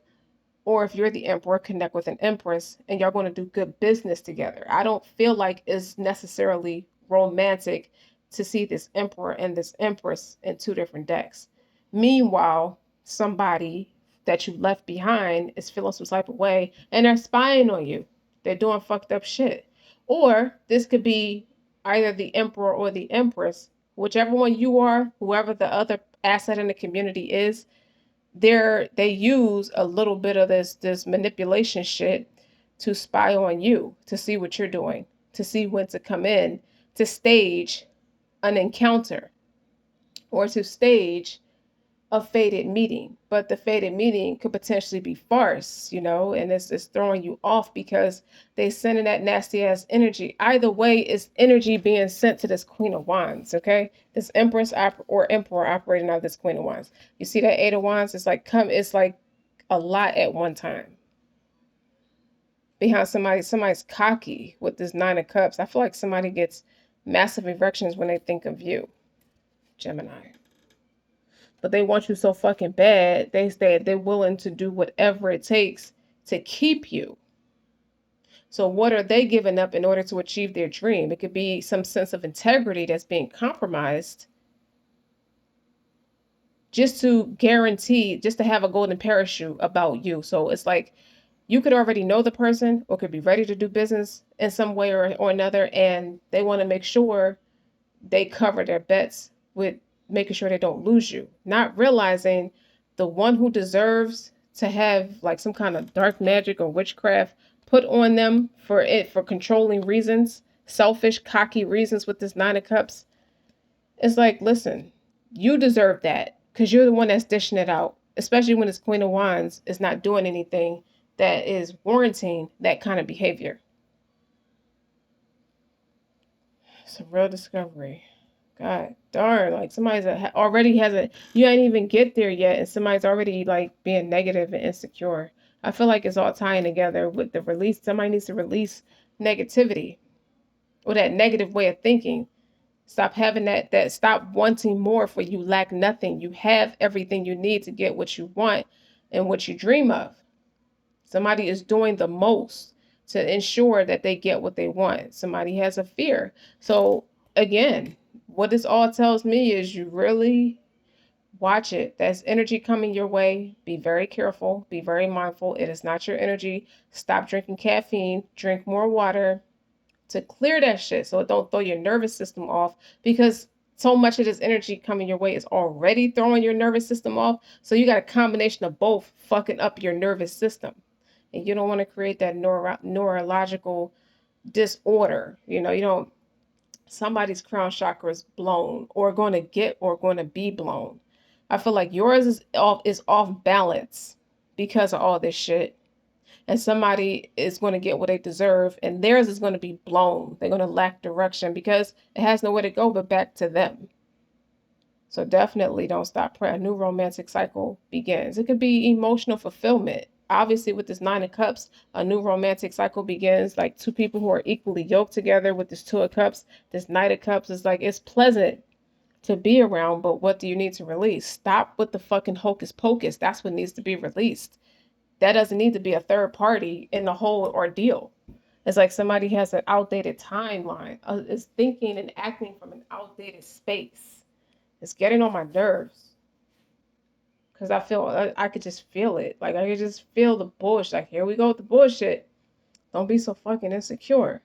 Speaker 1: Or if you're the emperor, connect with an empress and y'all going to do good business together. I don't feel like it's necessarily romantic to see this emperor and this empress in two different decks. Meanwhile, somebody that you left behind is feeling some type of way and they're spying on you. They're doing fucked up shit. Or this could be either the emperor or the empress, whichever one you are, whoever the other asset in the community is, they use a little bit of this manipulation shit to spy on you, to see what you're doing, to see when to come in, to stage an encounter, or to stage a fated meeting. But the fated meeting could potentially be farce, and it's throwing you off because they sending that nasty ass energy. Either way, it's energy being sent to this Queen of Wands, okay? This Empress or Emperor operating out of this Queen of Wands. You see that Eight of Wands? It's like a lot at one time. Behind somebody's cocky with this Nine of Cups. I feel like somebody gets massive erections when they think of you, Gemini. but they want you so fucking bad, they say they're willing to do whatever it takes to keep you. So what are they giving up in order to achieve their dream? It could be some sense of integrity that's being compromised just to guarantee, just to have a golden parachute about you. So it's like you could already know the person or could be ready to do business in some way or another, and they want to make sure they cover their bets with making sure they don't lose you, not realizing the one who deserves to have like some kind of dark magic or witchcraft put on them for controlling reasons, selfish, cocky reasons with this Nine of Cups. It's like, listen, you deserve that because you're the one that's dishing it out, especially when this Queen of Wands is not doing anything that is warranting that kind of behavior. It's a real discovery. God darn, like somebody's already has a, you ain't even get there yet, and somebody's already like being negative and insecure. I feel like it's all tying together with the release. Somebody needs to release negativity or that negative way of thinking. Stop having that stop wanting more, for you lack nothing. You have everything you need to get what you want and what you dream of. Somebody is doing the most to ensure that they get what they want. Somebody has a fear. So again, what this all tells me is you really watch it. That's energy coming your way. Be very careful. Be very mindful. It is not your energy. Stop drinking caffeine. Drink more water to clear that shit so it don't throw your nervous system off, because so much of this energy coming your way is already throwing your nervous system off. So you got a combination of both fucking up your nervous system. And you don't want to create that neurological disorder. You don't, somebody's crown chakra is blown or going to get or going to be blown. I feel like yours is off balance because of all this shit, and somebody is going to get what they deserve, and theirs is going to be blown. They're going to lack direction because it has nowhere to go but back to them. So definitely don't stop praying. A new romantic cycle begins. It could be emotional fulfillment. Obviously, with this Nine of Cups, a new romantic cycle begins. Like two people who are equally yoked together with this Two of Cups. This Knight of Cups is like, it's pleasant to be around, but what do you need to release? Stop with the fucking hocus pocus. That's what needs to be released. That doesn't need to be a third party in the whole ordeal. It's like somebody has an outdated timeline, is thinking and acting from an outdated space. It's getting on my nerves because I could just feel it. Like I could just feel the bullshit. Like, here we go with the bullshit. Don't be so fucking insecure.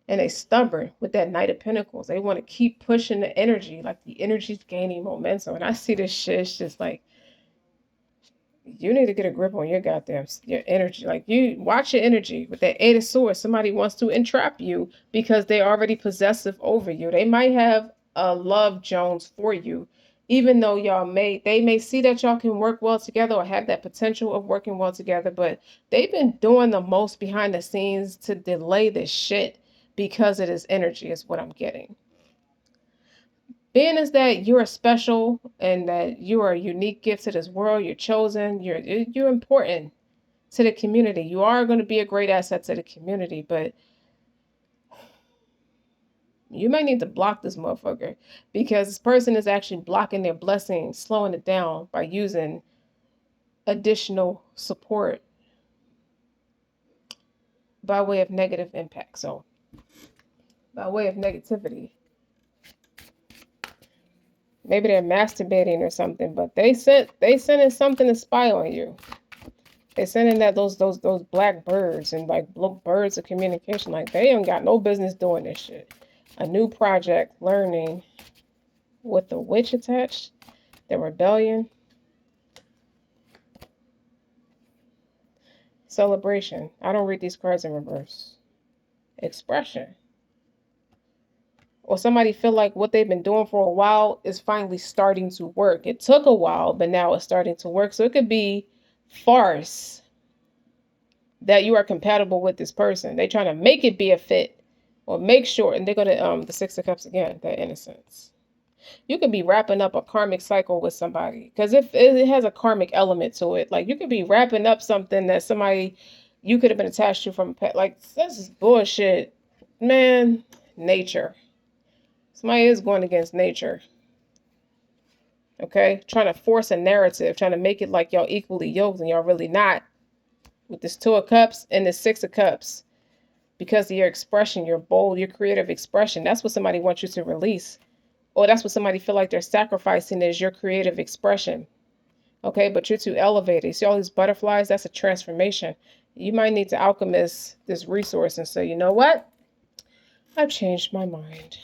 Speaker 1: And they stubborn with that Knight of Pentacles. They want to keep pushing the energy. Like the energy's gaining momentum. And I see this shit, it's just like, you need to get a grip on your energy. Like, you watch your energy with that Eight of Swords. Somebody wants to entrap you because they're already possessive over you. They might have a love Jones for you, even though they may see that y'all can work well together or have that potential of working well together, but they've been doing the most behind the scenes to delay this shit because of this energy is what I'm getting. Being is that you're special and that you are a unique gift to this world. You're chosen. You're important to the community. You are going to be a great asset to the community, but you may need to block this motherfucker because this person is actually blocking their blessing, slowing it down by using additional support by way of negative impact. So, by way of negativity. Maybe they're masturbating or something, but they sent in something to spy on you. They sending that those black birds and like birds of communication. Like, they ain't got no business doing this shit. A new project, learning with the witch attached, the rebellion, celebration. I don't read these cards in reverse. Expression. Or somebody feel like what they've been doing for a while is finally starting to work. It took a while, but now it's starting to work. So it could be farce that you are compatible with this person. They trying to make it be a fit or make sure, and they're gonna the Six of Cups again, that innocence. You could be wrapping up a karmic cycle with somebody because if it has a karmic element to it, like you could be wrapping up something that somebody you could have been attached to from a past. Like, this is bullshit, man. Nature. Somebody is going against nature. Okay, trying to force a narrative, trying to make it like y'all equally yoked and y'all really not, with this Two of Cups and this Six of Cups, because of your expression, your bold, your creative expression. That's what somebody wants you to release, or that's what somebody feel like they're sacrificing, is your creative expression. Okay, but you're too elevated. You see all these butterflies? That's a transformation. You might need to alchemist this resource and say, you know what? I've changed my mind.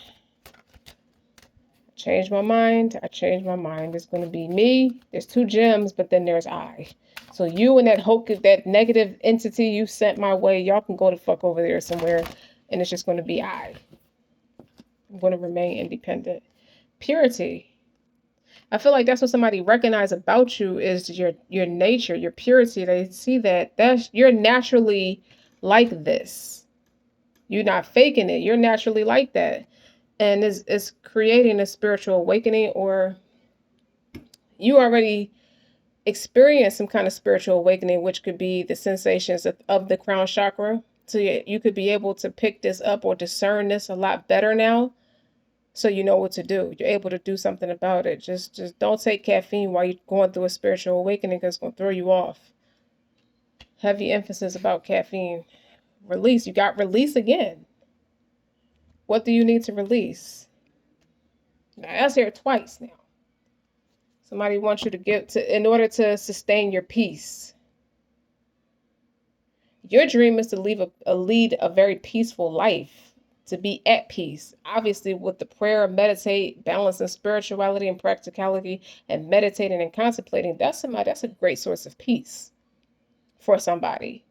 Speaker 1: Changed my mind. I changed my mind. It's going to be me. There's two gems, but then there's I. So you and that that negative entity you sent my way, y'all can go the fuck over there somewhere, and it's just going to be I. I'm going to remain independent. Purity. I feel like that's what somebody recognize about you, is your nature, your purity. They see that's you're naturally like this. You're not faking it. You're naturally like that. And it's creating a spiritual awakening, or you already experience some kind of spiritual awakening, which could be the sensations of the crown chakra. So you could be able to pick this up or discern this a lot better now. So you know what to do. You're able to do something about it. Just don't take caffeine while you're going through a spiritual awakening, because it's going to throw you off. Heavy emphasis about caffeine. Release. You got release again. What do you need to release? Now that's here twice now. Somebody wants you to in order to sustain your peace. Your dream is to lead a very peaceful life, to be at peace. Obviously, with the prayer, meditate, balancing spirituality and practicality, and meditating and contemplating, that's a great source of peace for somebody.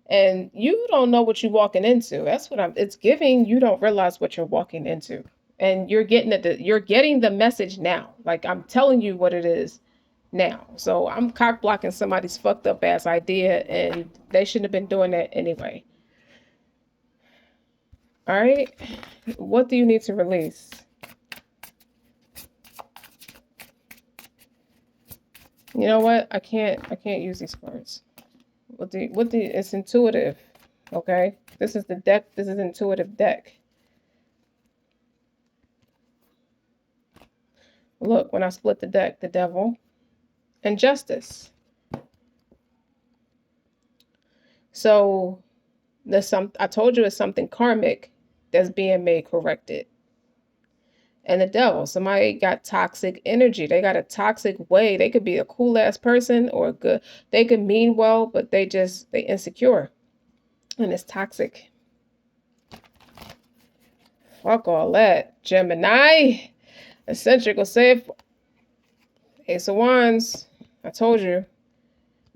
Speaker 1: And you don't know what you're walking into. That's what it's giving. You don't realize what you're walking into. And you're getting the message now. Like, I'm telling you what it is now. So I'm cock blocking somebody's fucked up ass idea, and they shouldn't have been doing that anyway. All right. What do you need to release? You know what? I can't use these cards. It's intuitive. Okay. This is the deck. This is intuitive deck. Look, when I split the deck, the devil and justice. So I told you it's something karmic that's being made corrected. And the devil, somebody got toxic energy. They got a toxic way. They could be a cool ass person or good. They could mean well, but they insecure. And it's toxic. Fuck all that. Gemini. Eccentric will say it. Ace of Wands. I told you.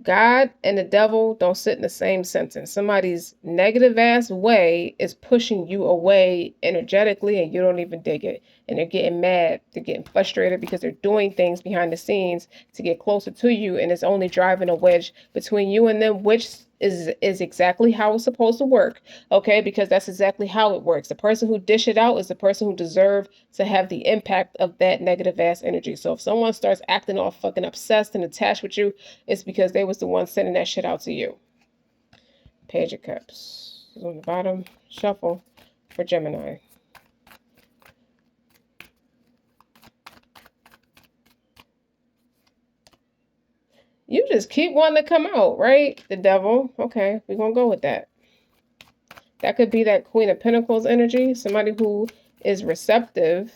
Speaker 1: God and the devil don't sit in the same sentence. Somebody's negative ass way is pushing you away energetically, and you don't even dig it. And they're getting mad. They're getting frustrated because they're doing things behind the scenes to get closer to you, and it's only driving a wedge between you and them, which is exactly how it's supposed to work. Okay, because that's exactly how it works. The person who dish it out is the person who deserves to have the impact of that negative ass energy. So if someone starts acting all fucking obsessed and attached with you, it's because they was the one sending that shit out to you. Page of Cups is on the bottom. Shuffle for Gemini. You just keep wanting to come out, right? The devil. Okay, we're going to go with that. That could be that Queen of Pentacles energy. Somebody who is receptive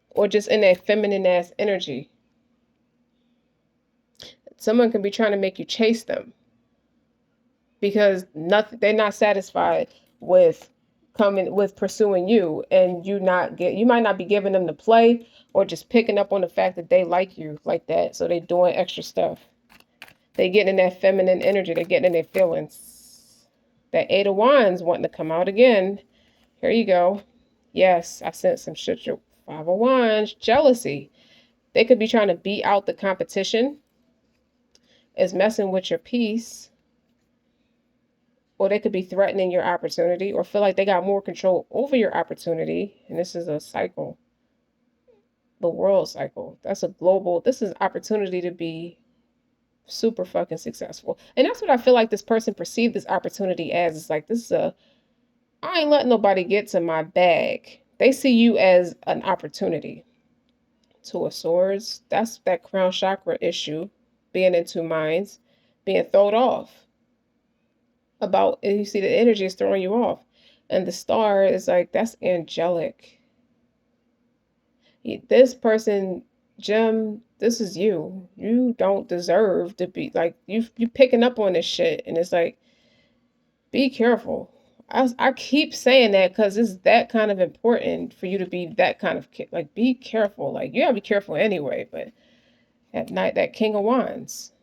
Speaker 1: or just in that feminine ass energy. Someone can be trying to make you chase them because they're not satisfied with pursuing you, and you might not be giving them the play, or just picking up on the fact that they like you like that. So they're doing extra stuff. They getting in that feminine energy. They're getting in their feelings. That Eight of Wands wanting to come out again. Here you go. Yes, I sent some shit. Five of Wands, jealousy. They could be trying to beat out the competition. Is messing with your peace. Or they could be threatening your opportunity, or feel like they got more control over your opportunity. And this is a cycle. The world cycle. This is opportunity to be super fucking successful. And that's what I feel like this person perceived this opportunity as. It's like, I ain't letting nobody get to my bag. They see you as an opportunity Two of Swords, that's that crown chakra issue, being in two minds, being thrown off about, and you see the energy is throwing you off. And the Star is like, that's angelic. This person, Jim, this is you. You don't deserve to be like, you picking up on this shit. And it's like, be careful. I keep saying that because it's that kind of important for you to be that kind of kid. Like, be careful. Like, you gotta be careful anyway. But at night, that King of Wands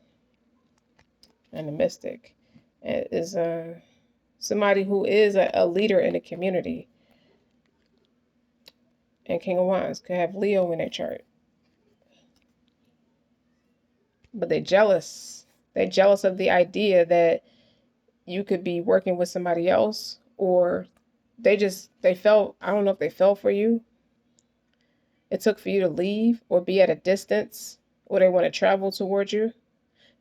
Speaker 1: and the Mystic is somebody who is a leader in the community. And King of Wands could have Leo in their chart. But they're jealous. They're jealous of the idea that you could be working with somebody else, or they felt, I don't know if they fell for you. It took for you to leave or be at a distance, or they want to travel towards you.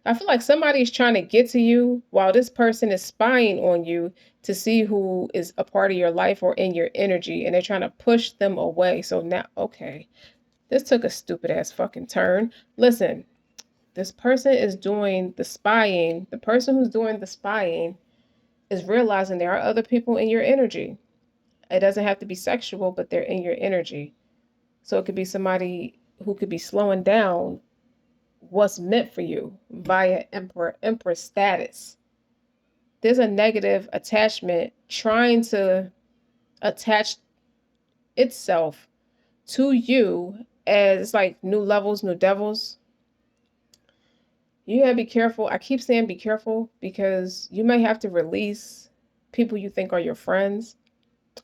Speaker 1: I feel like somebody's trying to get to you while this person is spying on you to see who is a part of your life or in your energy, and they're trying to push them away. So now, okay, this took a stupid ass fucking turn. Listen, this person is doing the spying. The person who's doing the spying is realizing there are other people in your energy. It doesn't have to be sexual, but they're in your energy. So it could be somebody who could be slowing down what's meant for you via emperor status. There's a negative attachment trying to attach itself to you as like new levels, new devils. You gotta be careful. I keep saying be careful because you may have to release people you think are your friends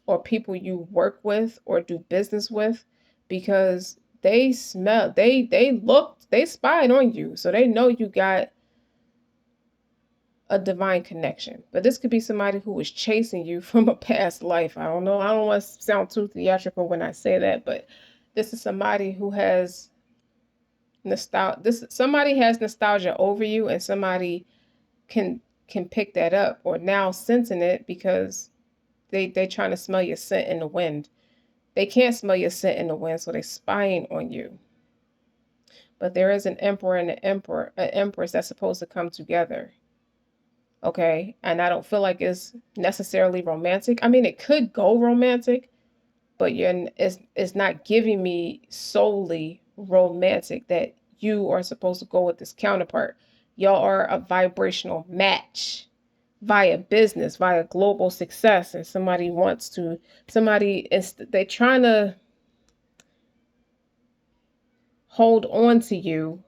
Speaker 1: or people you work with or do business with, because they smell, they spied on you. So they know you got a divine connection. But this could be somebody who was chasing you from a past life. I don't know. I don't want to sound too theatrical when I say that, but this is somebody who has somebody has nostalgia over you, and somebody can pick that up or now sensing it because they trying to smell your scent in the wind. They can't smell your scent in the wind, so they're spying on you. But there is an emperor and an empress that's supposed to come together. Okay, and I don't feel like it's necessarily romantic. I mean, it could go romantic, but it's not giving me solely romantic that you are supposed to go with this counterpart. Y'all are a vibrational match via business, via global success, and they're trying to hold on to you.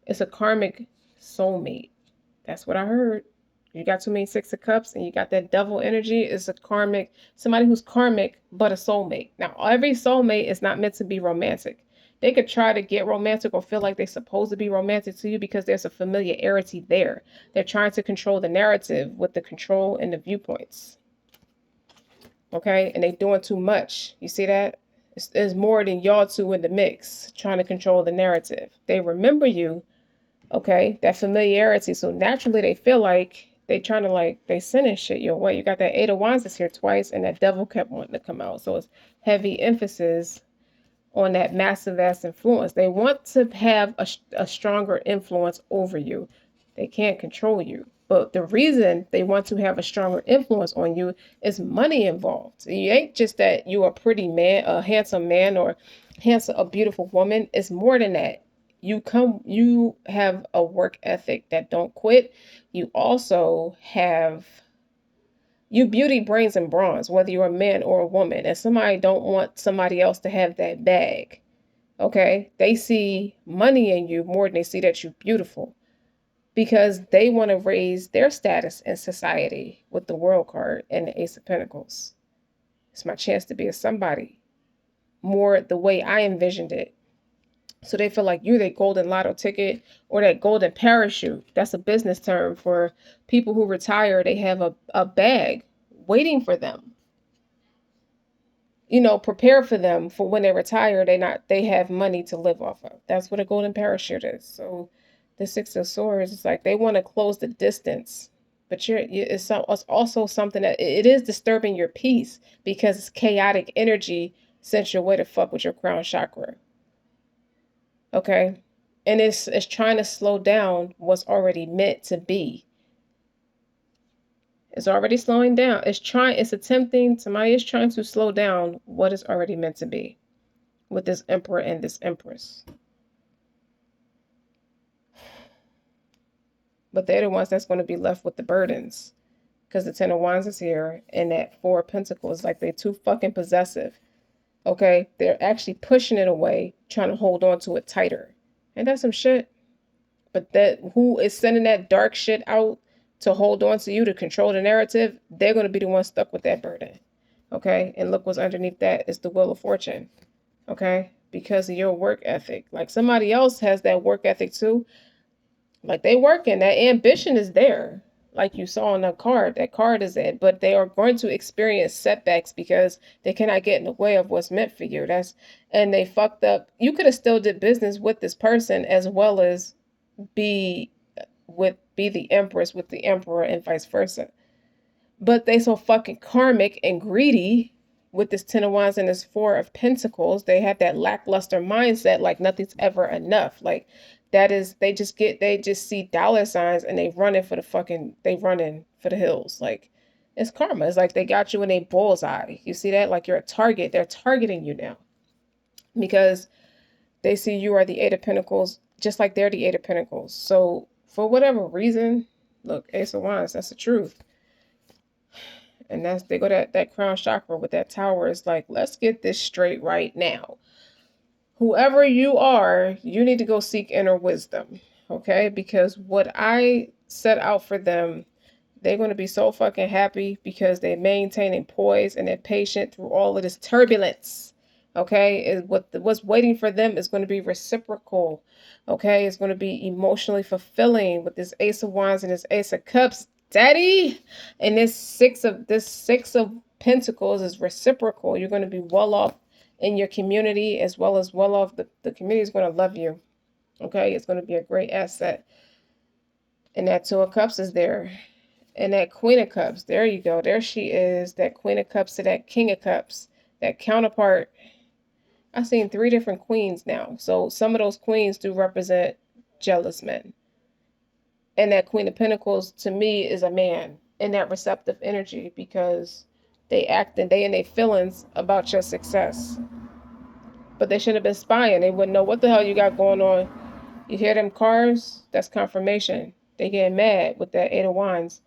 Speaker 1: It's a karmic soulmate. That's what I heard. You got too many Six of Cups and you got that devil energy. It's a karmic, somebody who's karmic, but a soulmate. Now, every soulmate is not meant to be romantic. They could try to get romantic or feel like they're supposed to be romantic to you because there's a familiarity there. They're trying to control the narrative with the control and the viewpoints. Okay? And they're doing too much. You see that? There's more than y'all two in the mix trying to control the narrative. They remember you, okay, that familiarity. So naturally they feel like they trying to they sending shit your way. You got that Eight of Wands is here twice, and that devil kept wanting to come out. So it's heavy emphasis on that massive ass influence. They want to have a stronger influence over you. They can't control you. But the reason they want to have a stronger influence on you is money involved. It ain't just that you a pretty man, a handsome man, or a beautiful woman. It's more than that. You have a work ethic that don't quit. You also have you beauty, brains, and bronze, whether you're a man or a woman. And somebody don't want somebody else to have that bag. Okay? They see money in you more than they see that you're beautiful, because they want to raise their status in society with the World card and the Ace of Pentacles. It's my chance to be a somebody, more the way I envisioned it. So they feel like you're that golden lotto ticket or that golden parachute. That's a business term for people who retire. They have a bag waiting for them. Prepare for them for when they retire. They have money to live off of. That's what a golden parachute is. So the Six of Swords is like they want to close the distance, but it's also something that it is disturbing your peace because it's chaotic energy sent your way to fuck with your crown chakra. Okay. And it's trying to slow down what's already meant to be. It's already slowing down. It's attempting, somebody is trying to slow down what is already meant to be with this emperor and this empress. But they're the ones that's going to be left with the burdens. Because the Ten of Wands is here and that Four of Pentacles, like they're too fucking possessive. Okay? They're actually pushing it away, trying to hold on to it tighter. Ain't that some shit? But that who is sending that dark shit out to hold on to you to control the narrative, they're going to be the ones stuck with that burden. Okay? And look what's underneath that is the Wheel of Fortune. Okay? Because of your work ethic. Like somebody else has that work ethic too. Like they working, that ambition is there. Like you saw on the card, that card is it. But they are going to experience setbacks because they cannot get in the way of what's meant for you. And they fucked up. You could have still did business with this person as well as be be the empress with the emperor and vice versa. But they so fucking karmic and greedy with this Ten of Wands and this Four of Pentacles. They have that lackluster mindset, like nothing's ever enough. Like that is, they just see dollar signs and they running for the hills. Like it's karma. It's like they got you in a bullseye. You see that? Like you're a target. They're targeting you now because they see you are the Eight of Pentacles, just like they're the Eight of Pentacles. So for whatever reason, look, Ace of Wands, that's the truth. And they go that crown chakra with that tower. It's like, let's get this straight right now. Whoever you are, you need to go seek inner wisdom. Okay? Because what I set out for them, they're going to be so fucking happy because they're maintaining poise and they're patient through all of this turbulence. Okay? What's waiting for them is going to be reciprocal. Okay? It's going to be emotionally fulfilling with this Ace of Wands and this Ace of Cups. Daddy, and this six of Pentacles is reciprocal. You're going to be well off in your community as well off. The community is going to love you. Okay, it's going to be a great asset. And that Two of Cups is there. And that Queen of Cups, there you go. There she is. That Queen of Cups to that King of Cups. That counterpart. I've seen 3 different queens now. So some of those queens do represent jealous men. And that Queen of Pentacles to me is a man in that receptive energy because they act and they in their feelings about your success. But they should have been spying. They wouldn't know what the hell you got going on. You hear them cars? That's confirmation. They get mad with that Eight of Wands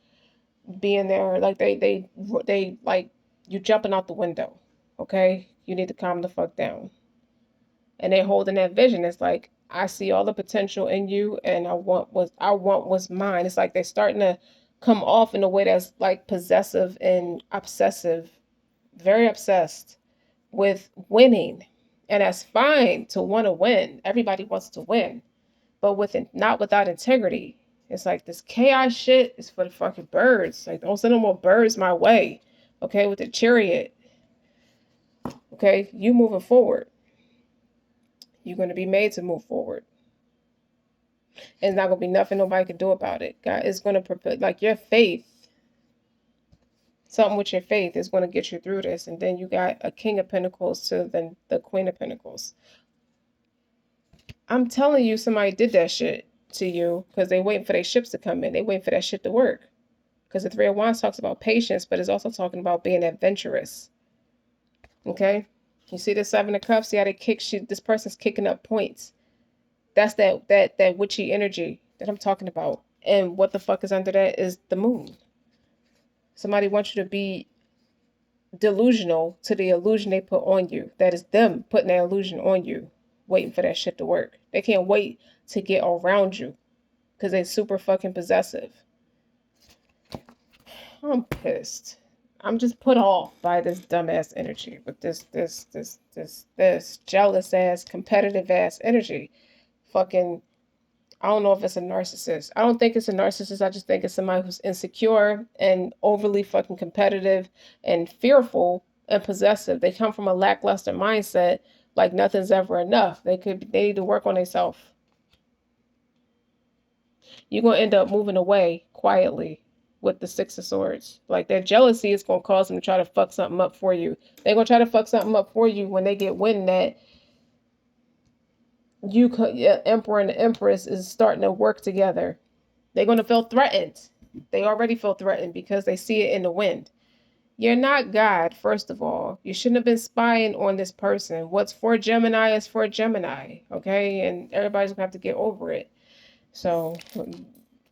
Speaker 1: being there. Like they like you jumping out the window. Okay? You need to calm the fuck down. And they holding that vision. It's like, I see all the potential in you and I want what's mine. It's like they're starting to come off in a way that's like possessive and obsessive, very obsessed with winning. And that's fine to want to win. Everybody wants to win, but not without integrity. It's like this chaos shit is for the fucking birds. Like, don't send no more birds my way. Okay, with the chariot. Okay, you moving forward. You're going to be made to move forward. And it's not going to be nothing nobody can do about it. God is going to prepare, like your faith, something with your faith is going to get you through this. And then you got a King of Pentacles to then the Queen of Pentacles. I'm telling you, somebody did that shit to you because they waiting for their ships to come in. They waiting for that shit to work. Because the Three of Wands talks about patience, but it's also talking about being adventurous. Okay? You see the Seven of Cups? See how this person's kicking up points. That's that witchy energy that I'm talking about. And what the fuck is under that is the moon. Somebody wants you to be delusional to the illusion they put on you. That is them putting that illusion on you, waiting for that shit to work. They can't wait to get around you because they're super fucking possessive. I'm pissed. I'm just put off by this dumbass energy with this jealous ass, competitive ass energy. Fucking, I don't know if it's a narcissist. I don't think it's a narcissist. I just think it's somebody who's insecure and overly fucking competitive and fearful and possessive. They come from a lackluster mindset, like nothing's ever enough. They need to work on themselves. You're gonna end up moving away quietly with the Six of Swords. Like their jealousy is gonna cause them to try to fuck something up for you. They're gonna try to fuck something up for you when they get wind that Yeah, Emperor and the Empress is starting to work together. They're going to feel threatened. They already feel threatened because they see it in the wind. You're not God, first of all. You shouldn't have been spying on this person. What's for Gemini is for Gemini, okay? And everybody's going to have to get over it. So,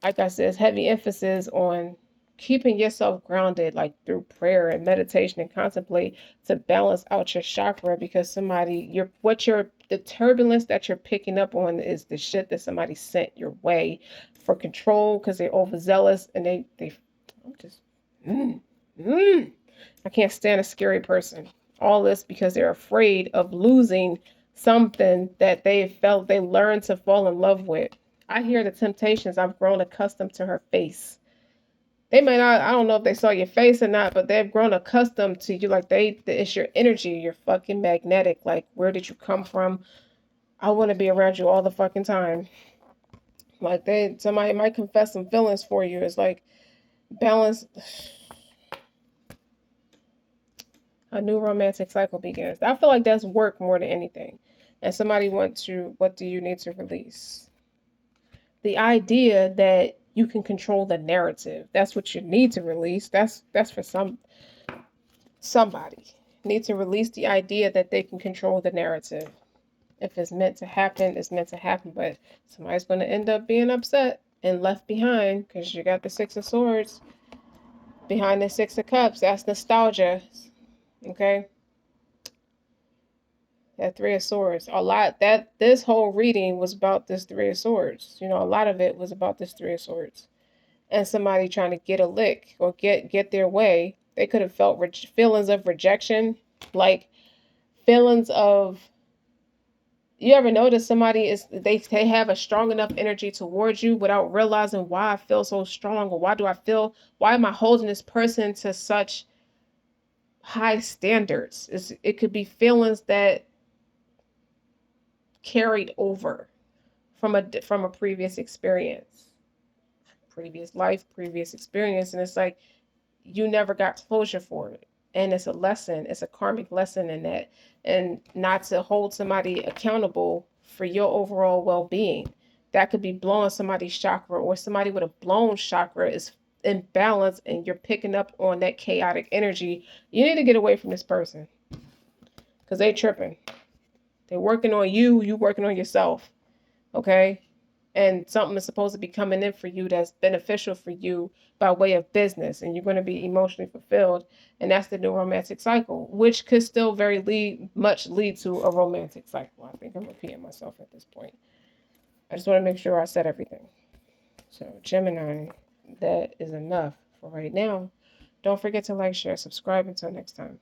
Speaker 1: like I said, it's heavy emphasis on keeping yourself grounded, like through prayer and meditation and contemplate to balance out your chakra because the turbulence that you're picking up on is the shit that somebody sent your way for control because they're overzealous and I'm just, mm, mm. I can't stand a scary person. All this because they're afraid of losing something that they learned to fall in love with. I hear the temptations. I've grown accustomed to her face. They may not, I don't know if they saw your face or not, but they've grown accustomed to you. Like it's your energy. You're fucking magnetic. Like, where did you come from? I want to be around you all the fucking time. Like, somebody might confess some feelings for you. It's like balance. A new romantic cycle begins. I feel like that's work more than anything. And somebody wants to, what do you need to release? The idea that you can control the narrative. That's what you need to release. That's for somebody. Need to release the idea that they can control the narrative. If it's meant to happen, it's meant to happen. But somebody's going to end up being upset and left behind because you got the Six of Swords behind the Six of Cups. That's nostalgia. Okay. That Three of Swords. A lot that this whole reading was about this Three of Swords. You know, a lot of it was about this Three of Swords. And somebody trying to get a lick or get their way. They could have felt feelings of rejection, like feelings of. You ever notice somebody they have a strong enough energy towards you without realizing why I feel so strong or why am I holding this person to such high standards? It could be feelings that carried over from a previous experience, previous life, previous experience, and it's like you never got closure for it. And it's a lesson, it's a karmic lesson in that, and not to hold somebody accountable for your overall well-being. That could be blowing somebody's chakra, or somebody with a blown chakra is imbalanced and you're picking up on that chaotic energy. You need to get away from this person because they tripping. They're working on you, you working on yourself. Okay? And something is supposed to be coming in for you that's beneficial for you by way of business, and you're going to be emotionally fulfilled, and that's the new romantic cycle, which could still much lead to a romantic cycle. I think I'm repeating myself at this point. I just want to make sure I said everything. So Gemini, that is enough for right now. Don't forget to like, share, subscribe. Until next time.